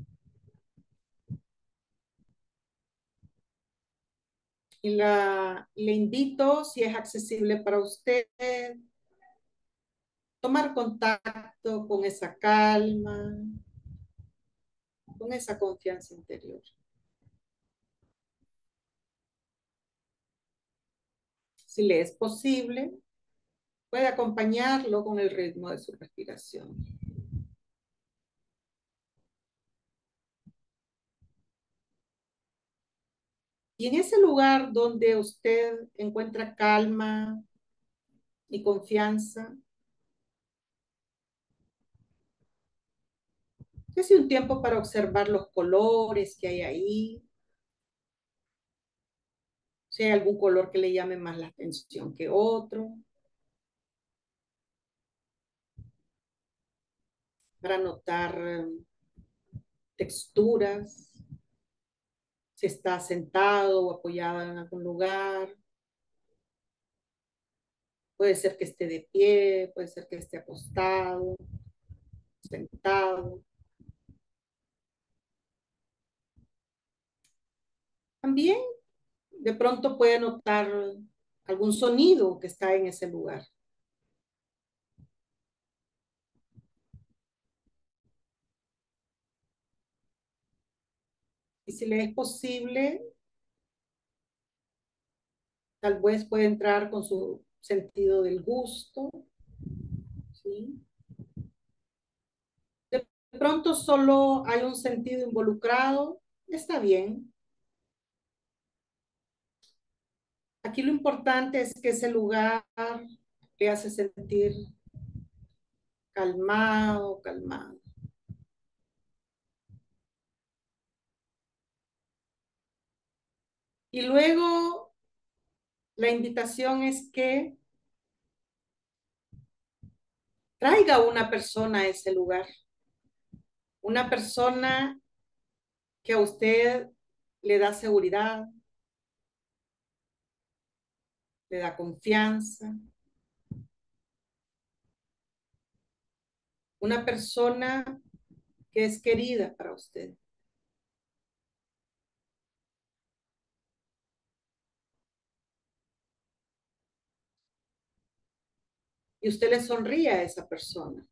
Y le invito, si es accesible para usted, tomar contacto con esa calma, con esa confianza interior. Si le es posible, puede acompañarlo con el ritmo de su respiración. Y en ese lugar donde usted encuentra calma y confianza, dése un tiempo para observar los colores que hay ahí, si hay algún color que le llame más la atención que otro, para notar texturas, si está sentado o apoyado en algún lugar. Puede ser que esté de pie, puede ser que esté acostado, sentado. También de pronto puede notar algún sonido que está en ese lugar. Y si le es posible, tal vez puede entrar con su sentido del gusto, ¿sí? De pronto solo hay un sentido involucrado, está bien. Aquí lo importante es que ese lugar le hace sentir calmado, calmado. Y luego la invitación es que traiga una persona a ese lugar. Una persona que a usted le da seguridad, le da confianza. Una persona que es querida para usted. Y usted le sonríe a esa persona.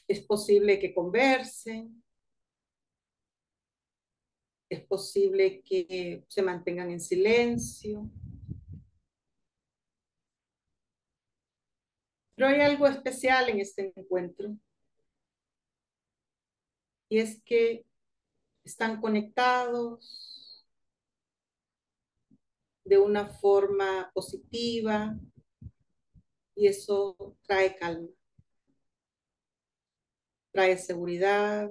Es posible que conversen. Es posible que se mantengan en silencio. Pero hay algo especial en este encuentro. Y es que están conectados de una forma positiva y eso trae calma, trae seguridad,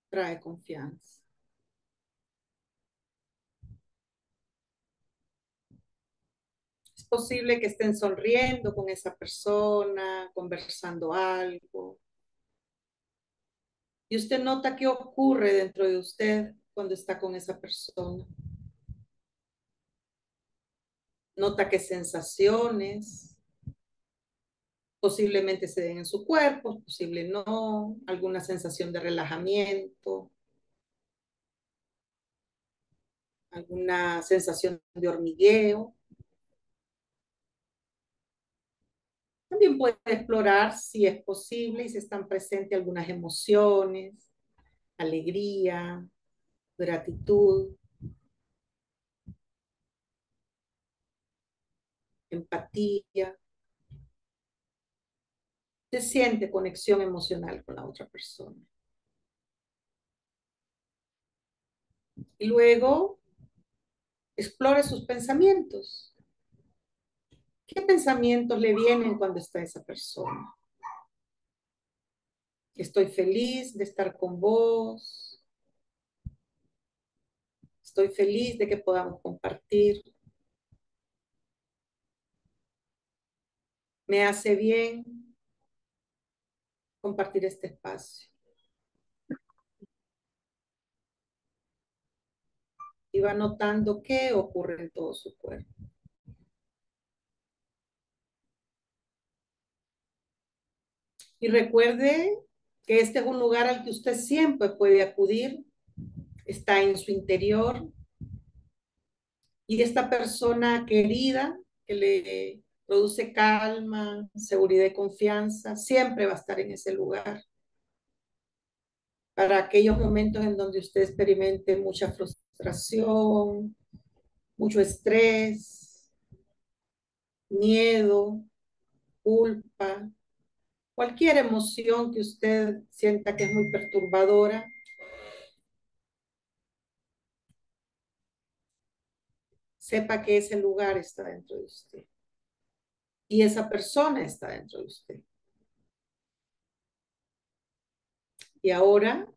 trae confianza. Es posible que estén sonriendo con esa persona, conversando algo. Y usted nota qué ocurre dentro de usted cuando está con esa persona. Nota qué sensaciones posiblemente se den en su cuerpo, posible no, alguna sensación de relajamiento, alguna sensación de hormigueo. También puede explorar si es posible y si están presentes algunas emociones, alegría, gratitud, empatía. se siente conexión emocional con la otra persona. Y luego explore sus pensamientos. ¿Qué pensamientos le vienen cuando está esa persona? Estoy feliz de estar con vos. Estoy feliz de que podamos compartir. Me hace bien compartir este espacio. Y va notando qué ocurre en todo su cuerpo. Y recuerde que este es un lugar al que usted siempre puede acudir. Está en su interior. Y esta persona querida que le produce calma, seguridad y confianza, siempre va a estar en ese lugar. Para aquellos momentos en donde usted experimente mucha frustración, mucho estrés, miedo, culpa, cualquier emoción que usted sienta que es muy perturbadora, sepa que ese lugar está dentro de usted y esa persona está dentro de usted. Y ahora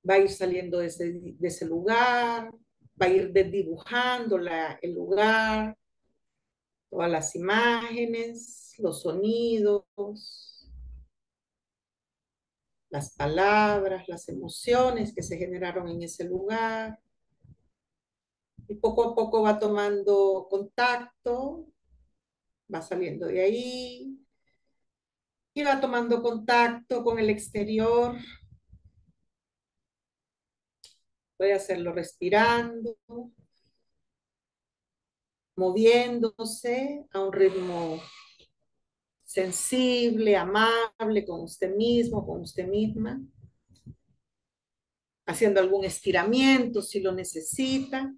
va a ir saliendo de ese lugar, va a ir desdibujando el lugar, todas las imágenes, los sonidos, las palabras, las emociones que se generaron en ese lugar. Y poco a poco va tomando contacto, va saliendo de ahí y va tomando contacto con el exterior. Puede hacerlo respirando, moviéndose a un ritmo sensible, amable con usted mismo, con usted misma, haciendo algún estiramiento si lo necesita.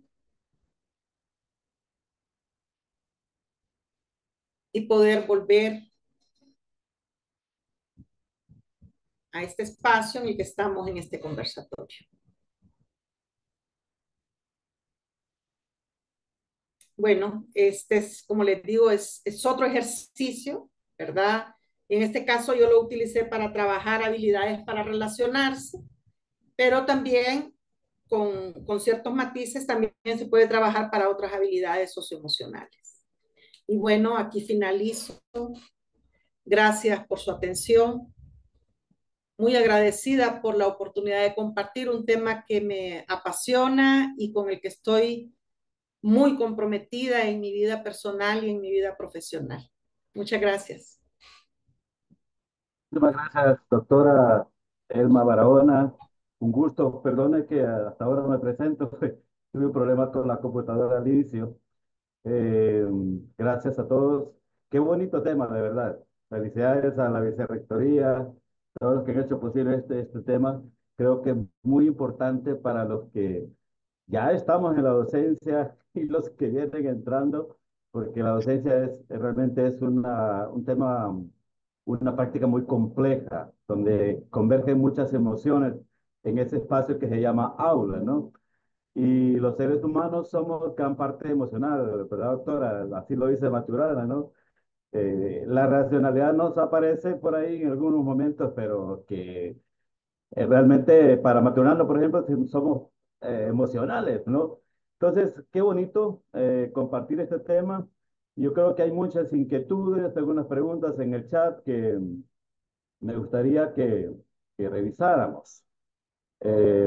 Y poder volver a este espacio en el que estamos en este conversatorio. Bueno, este es, como les digo, es otro ejercicio, ¿verdad? En este caso yo lo utilicé para trabajar habilidades para relacionarse, pero también con ciertos matices también se puede trabajar para otras habilidades socioemocionales. Y bueno, aquí finalizo. Gracias por su atención. Muy agradecida por la oportunidad de compartir un tema que me apasiona y con el que estoy muy comprometida en mi vida personal y en mi vida profesional. Muchas gracias. Muchas gracias, doctora Elma Barahona. Un gusto. Perdone que hasta ahora me presento. Tuve un problema con la computadora al inicio. Eh, Gracias a todos. Qué bonito tema, de verdad. Felicidades a la vicerrectoría, a todos los que han hecho posible este tema. Creo que es muy importante para los que ya estamos en la docencia y los que vienen entrando, porque la docencia realmente es un tema, una práctica muy compleja, donde convergen muchas emociones en ese espacio que se llama aula, ¿no? Y los seres humanos somos gran parte emocional, ¿verdad, doctora? Así lo dice Maturana, ¿no? La racionalidad nos aparece por ahí en algunos momentos, pero que realmente para Maturana, por ejemplo, somos emocionales, ¿no? Entonces, qué bonito compartir este tema. Yo creo que hay muchas inquietudes, algunas preguntas en el chat que me gustaría que revisáramos.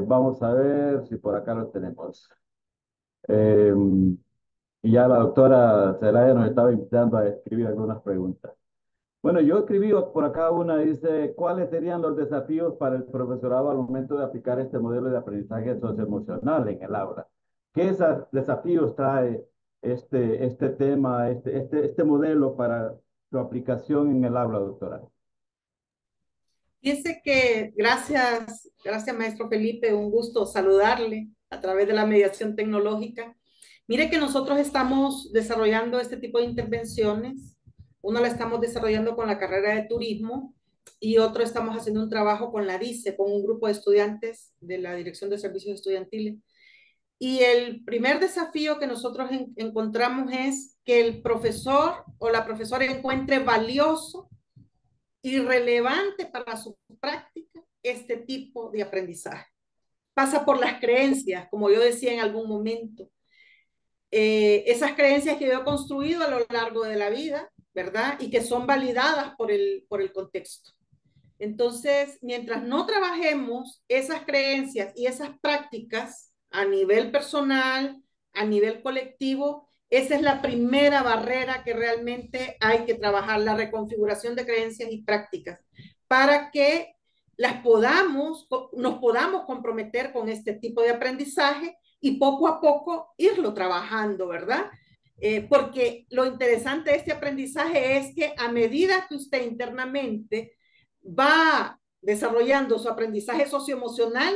Vamos a ver si por acá lo tenemos. Eh, y ya la doctora Zelaya nos estaba invitando a escribir algunas preguntas. Bueno, yo escribí por acá una, dice, ¿cuáles serían los desafíos para el profesorado al momento de aplicar este modelo de aprendizaje socioemocional en el aula? ¿Qué desafíos trae este tema, este modelo para su aplicación en el aula, doctora? Fíjese que gracias maestro Felipe, un gusto saludarle a través de la mediación tecnológica. Mire que nosotros estamos desarrollando este tipo de intervenciones Uno la estamos desarrollando con la carrera de turismo y otro estamos haciendo un trabajo con la DICE, con un grupo de estudiantes de la Dirección de Servicios Estudiantiles. Y el primer desafío que nosotros encontramos es que el profesor o la profesora encuentre valioso y relevante para su práctica este tipo de aprendizaje. Pasa por las creencias, como yo decía en algún momento. Esas creencias que yo he construido a lo largo de la vida, ¿verdad? Y que son validadas por el contexto. Entonces, mientras no trabajemos esas creencias y esas prácticas a nivel personal, a nivel colectivo, esa es la primera barrera que realmente hay que trabajar, la reconfiguración de creencias y prácticas, para que nos podamos comprometer con este tipo de aprendizaje y poco a poco irlo trabajando, ¿verdad? Porque lo interesante de este aprendizaje es que a medida que usted internamente va desarrollando su aprendizaje socioemocional,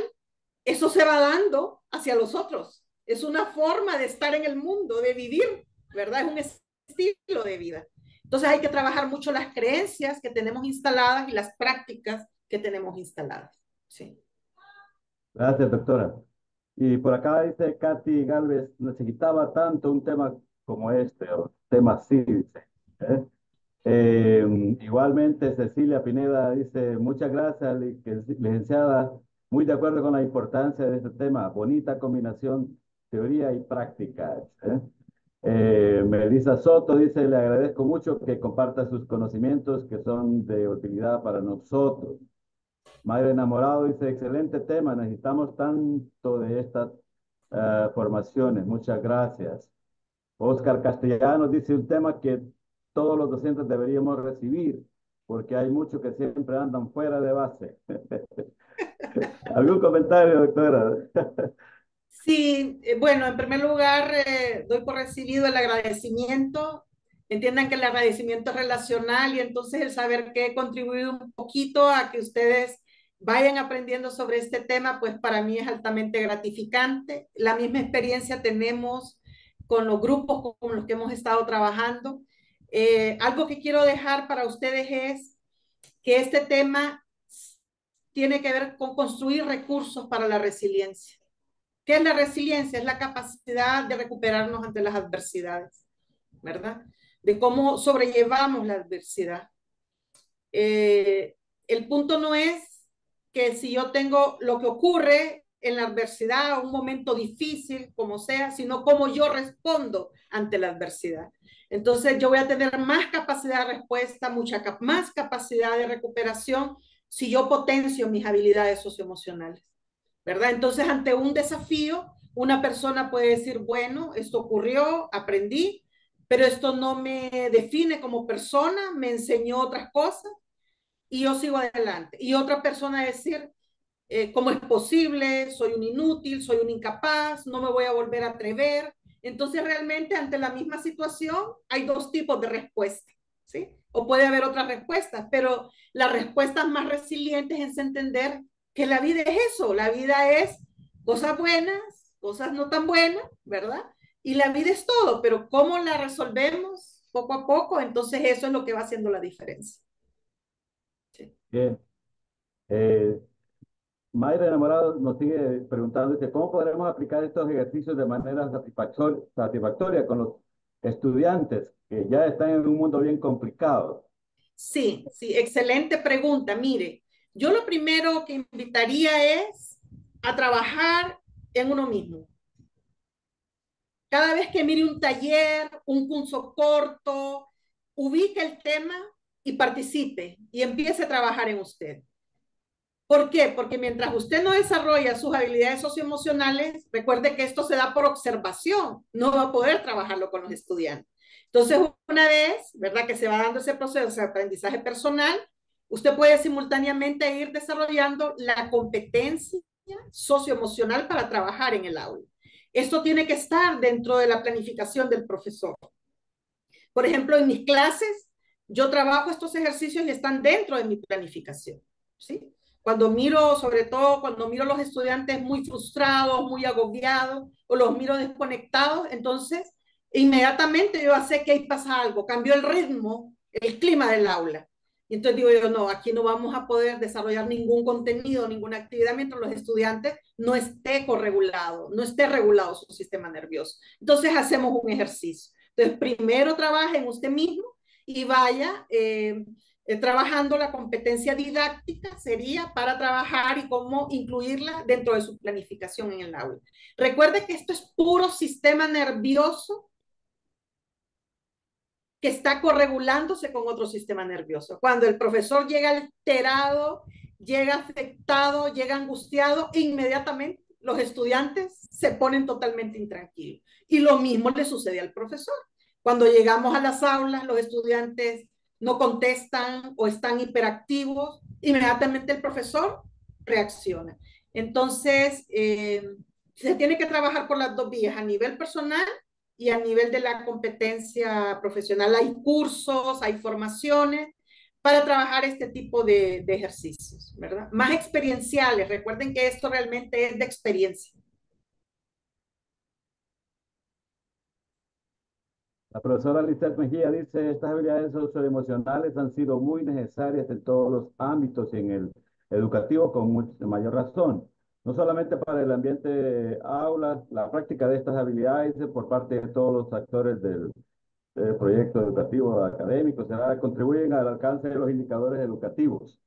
eso se va dando hacia los otros. Es una forma de estar en el mundo, de vivir, ¿verdad? Es un estilo de vida. Entonces hay que trabajar mucho las creencias que tenemos instaladas y las prácticas que tenemos instaladas. Sí. Gracias, doctora. Y por acá dice Katy Galvez, necesitaba tanto un tema como este, o tema así, dice. ¿Eh? Igualmente, Cecilia Pineda dice, muchas gracias, licenciada, muy de acuerdo con la importancia de este tema, bonita combinación, teoría y práctica. Melissa Soto dice, le agradezco mucho que comparta sus conocimientos que son de utilidad para nosotros. Mayra Enamorado dice, excelente tema, necesitamos tanto de estas formaciones, muchas gracias. Oscar Castellanos dice un tema que todos los docentes deberíamos recibir, porque hay muchos que siempre andan fuera de base. ¿Algún comentario, doctora? Sí, bueno, en primer lugar, doy por recibido el agradecimiento. Entiendan que el agradecimiento es relacional y entonces el saber que he contribuido un poquito a que ustedes vayan aprendiendo sobre este tema, pues para mí es altamente gratificante. La misma experiencia tenemos con los grupos con los que hemos estado trabajando. Algo que quiero dejar para ustedes es que este tema tiene que ver con construir recursos para la resiliencia. ¿Qué es la resiliencia? Es la capacidad de recuperarnos ante las adversidades, ¿verdad? De cómo sobrellevamos la adversidad. El punto no es que si yo tengo lo que ocurre en la adversidad, un momento difícil, como sea, sino cómo yo respondo ante la adversidad. Entonces yo voy a tener más capacidad de respuesta, mucha más capacidad de recuperación si yo potencio mis habilidades socioemocionales, ¿verdad? Entonces ante un desafío, una persona puede decir, bueno, esto ocurrió, aprendí, pero esto no me define como persona, me enseñó otras cosas y yo sigo adelante. Y otra persona decir, ¿cómo es posible? Soy un inútil, soy un incapaz, no me voy a volver a atrever. Entonces realmente ante la misma situación hay dos tipos de respuesta, ¿sí? O puede haber otras respuestas, pero las respuestas más resilientes es entender que la vida es eso, la vida es cosas buenas, cosas no tan buenas, ¿verdad? Y la vida es todo, pero cómo la resolvemos poco a poco, entonces eso es lo que va haciendo la diferencia. Sí. Bien. Mayra Enamorado nos sigue preguntando, dice, ¿cómo podremos aplicar estos ejercicios de manera satisfactoria con los estudiantes que ya están en un mundo bien complicado? Sí, sí, excelente pregunta. Mire, yo lo primero que invitaría es a trabajar en uno mismo. Cada vez que mire un taller, un curso corto, ubique el tema y participe y empiece a trabajar en usted. ¿Por qué? Porque mientras usted no desarrolla sus habilidades socioemocionales, recuerde que esto se da por observación, no va a poder trabajarlo con los estudiantes. Entonces, una vez, ¿verdad? Que se va dando ese proceso de aprendizaje personal, usted puede simultáneamente ir desarrollando la competencia socioemocional para trabajar en el aula. Esto tiene que estar dentro de la planificación del profesor. Por ejemplo, en mis clases, yo trabajo estos ejercicios y están dentro de mi planificación, ¿sí? Cuando miro, sobre todo cuando miro a los estudiantes muy frustrados, muy agobiados, o los miro desconectados, entonces inmediatamente yo sé que ahí pasa algo, cambió el ritmo el clima del aula. Y entonces digo yo, no, aquí no vamos a poder desarrollar ningún contenido, ninguna actividad mientras los estudiantes no esté corregulado, no esté regulado su sistema nervioso. Entonces hacemos un ejercicio. Entonces primero trabaje en usted mismo y vaya trabajando la competencia didáctica, sería para trabajar y cómo incluirla dentro de su planificación en el aula. Recuerde que esto es puro sistema nervioso que está corregulándose con otro sistema nervioso. Cuando el profesor llega alterado, llega afectado, llega angustiado, inmediatamente los estudiantes se ponen totalmente intranquilos. Y lo mismo le sucede al profesor. Cuando llegamos a las aulas, los estudiantes no contestan o están hiperactivos, inmediatamente el profesor reacciona. Entonces, se tiene que trabajar por las dos vías, a nivel personal y a nivel de la competencia profesional. Hay cursos, hay formaciones para trabajar este tipo de ejercicios, ¿verdad? Más experienciales. Recuerden que esto realmente es de experiencia. La profesora Lisette Mejía dice, estas habilidades socioemocionales han sido muy necesarias en todos los ámbitos y en el educativo con mucha mayor razón. No solamente para el ambiente aula, la práctica de estas habilidades por parte de todos los actores del proyecto educativo académico, ¿verdad? Contribuyen al alcance de los indicadores educativos.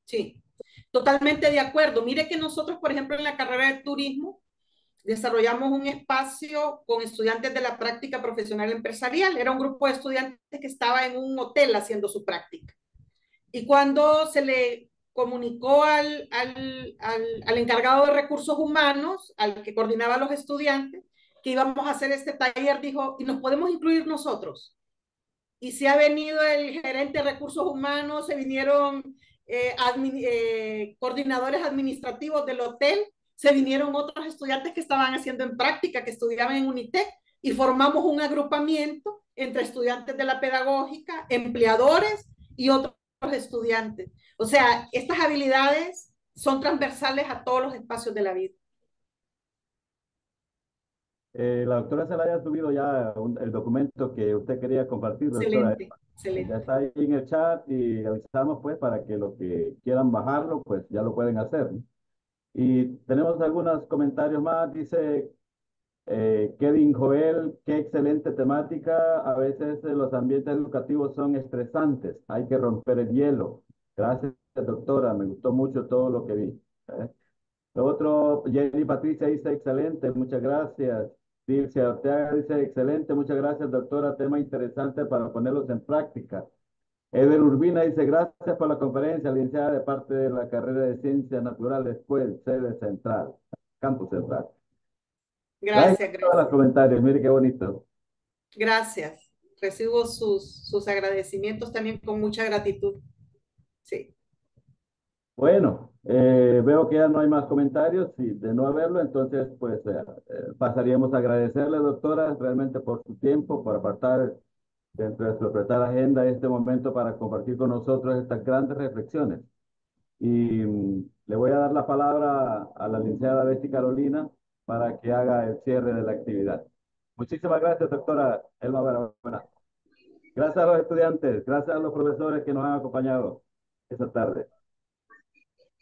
Sí, totalmente de acuerdo. Mire que nosotros, por ejemplo, en la carrera de turismo, desarrollamos un espacio con estudiantes de la práctica profesional empresarial. Era un grupo de estudiantes que estaba en un hotel haciendo su práctica. Y cuando se le comunicó al encargado de recursos humanos, al que coordinaba a los estudiantes, que íbamos a hacer este taller, dijo, ¿y nos podemos incluir nosotros? Y se ha venido el gerente de recursos humanos, se vinieron coordinadores administrativos del hotel, se vinieron otros estudiantes que estaban haciendo en práctica, que estudiaban en Unitec, y formamos un agrupamiento entre estudiantes de la pedagógica, empleadores y otros estudiantes. O sea, estas habilidades son transversales a todos los espacios de la vida. La doctora Zelaya ha subido ya el documento que usted quería compartir, doctora. Excelente, excelente. Ya está ahí en el chat y avisamos pues para que los que quieran bajarlo pues ya lo pueden hacer. Y tenemos algunos comentarios más. Dice Kevin Joel, qué excelente temática. A veces los ambientes educativos son estresantes. Hay que romper el hielo. Gracias, doctora. Me gustó mucho todo lo que vi. Lo otro, Jenny Patricia dice excelente. Muchas gracias. Dircia Ortega dice excelente. Muchas gracias, doctora. Tema interesante para ponerlos en práctica. Eder Urbina dice, gracias por la conferencia, licenciada de parte de la carrera de Ciencias Naturales, pues, sede central, campus central. Gracias, Gracias por todos los comentarios, mire qué bonito. Gracias. Recibo sus agradecimientos también con mucha gratitud. Sí. Bueno, veo que ya no hay más comentarios y de no haberlo, entonces pues pasaríamos a agradecerle, doctora, realmente por su tiempo, por apartar dentro de su apretada agenda este momento para compartir con nosotros estas grandes reflexiones. Y le voy a dar la palabra a la licenciada Betty Carolina para que haga el cierre de la actividad. Muchísimas gracias, doctora Elma Barahona. Gracias a los estudiantes, gracias a los profesores que nos han acompañado esta tarde.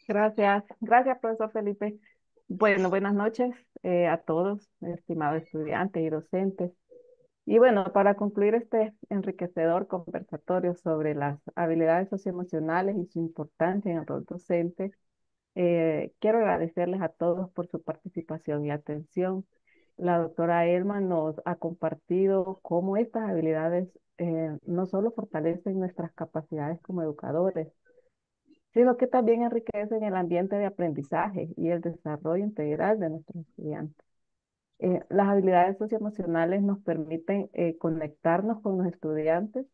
Gracias, gracias, profesor Felipe. Bueno, buenas noches a todos, estimados estudiantes y docentes. Y bueno, para concluir este enriquecedor conversatorio sobre las habilidades socioemocionales y su importancia en el rol docente, quiero agradecerles a todos por su participación y atención. La doctora Elma nos ha compartido cómo estas habilidades no solo fortalecen nuestras capacidades como educadores, sino que también enriquecen el ambiente de aprendizaje y el desarrollo integral de nuestros estudiantes. Las habilidades socioemocionales nos permiten conectarnos con los estudiantes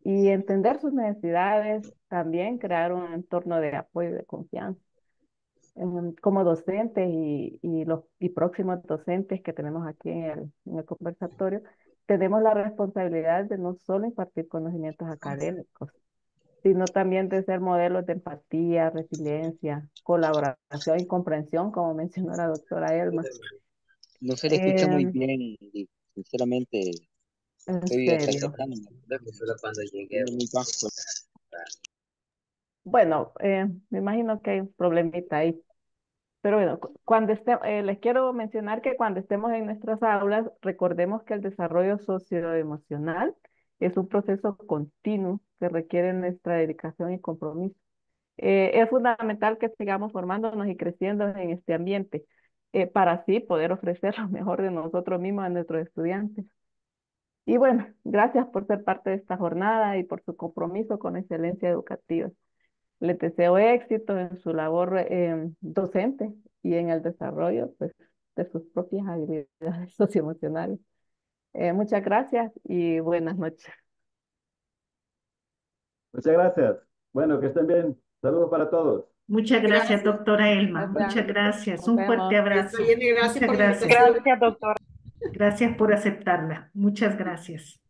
y entender sus necesidades, también crear un entorno de apoyo y de confianza. Como docentes y próximos docentes que tenemos aquí en el conversatorio, tenemos la responsabilidad de no solo impartir conocimientos académicos, sino también de ser modelos de empatía, resiliencia, colaboración y comprensión, como mencionó la doctora Elma. No se le escucha muy bien, sinceramente. En Sí, ya está serio. tocando, solo cuando llegué. Bueno, me imagino que hay un problemita ahí. Pero bueno, les quiero mencionar que cuando estemos en nuestras aulas, recordemos que el desarrollo socioemocional es un proceso continuo que requiere nuestra dedicación y compromiso. Es fundamental que sigamos formándonos y creciendo en este ambiente para así poder ofrecer lo mejor de nosotros mismos a nuestros estudiantes. Y bueno, gracias por ser parte de esta jornada y por su compromiso con la excelencia educativa. Les deseo éxito en su labor docente y en el desarrollo pues, de sus propias habilidades socioemocionales. Muchas gracias y buenas noches. Muchas gracias. Bueno, que estén bien. Saludos para todos. Muchas gracias, Gracias. doctora Elma. Gracias. Muchas gracias. Nos Un fuerte vemos. Está abrazo. bien y gracias Muchas por la gracias. invitación. Gracias por aceptarla. Muchas gracias.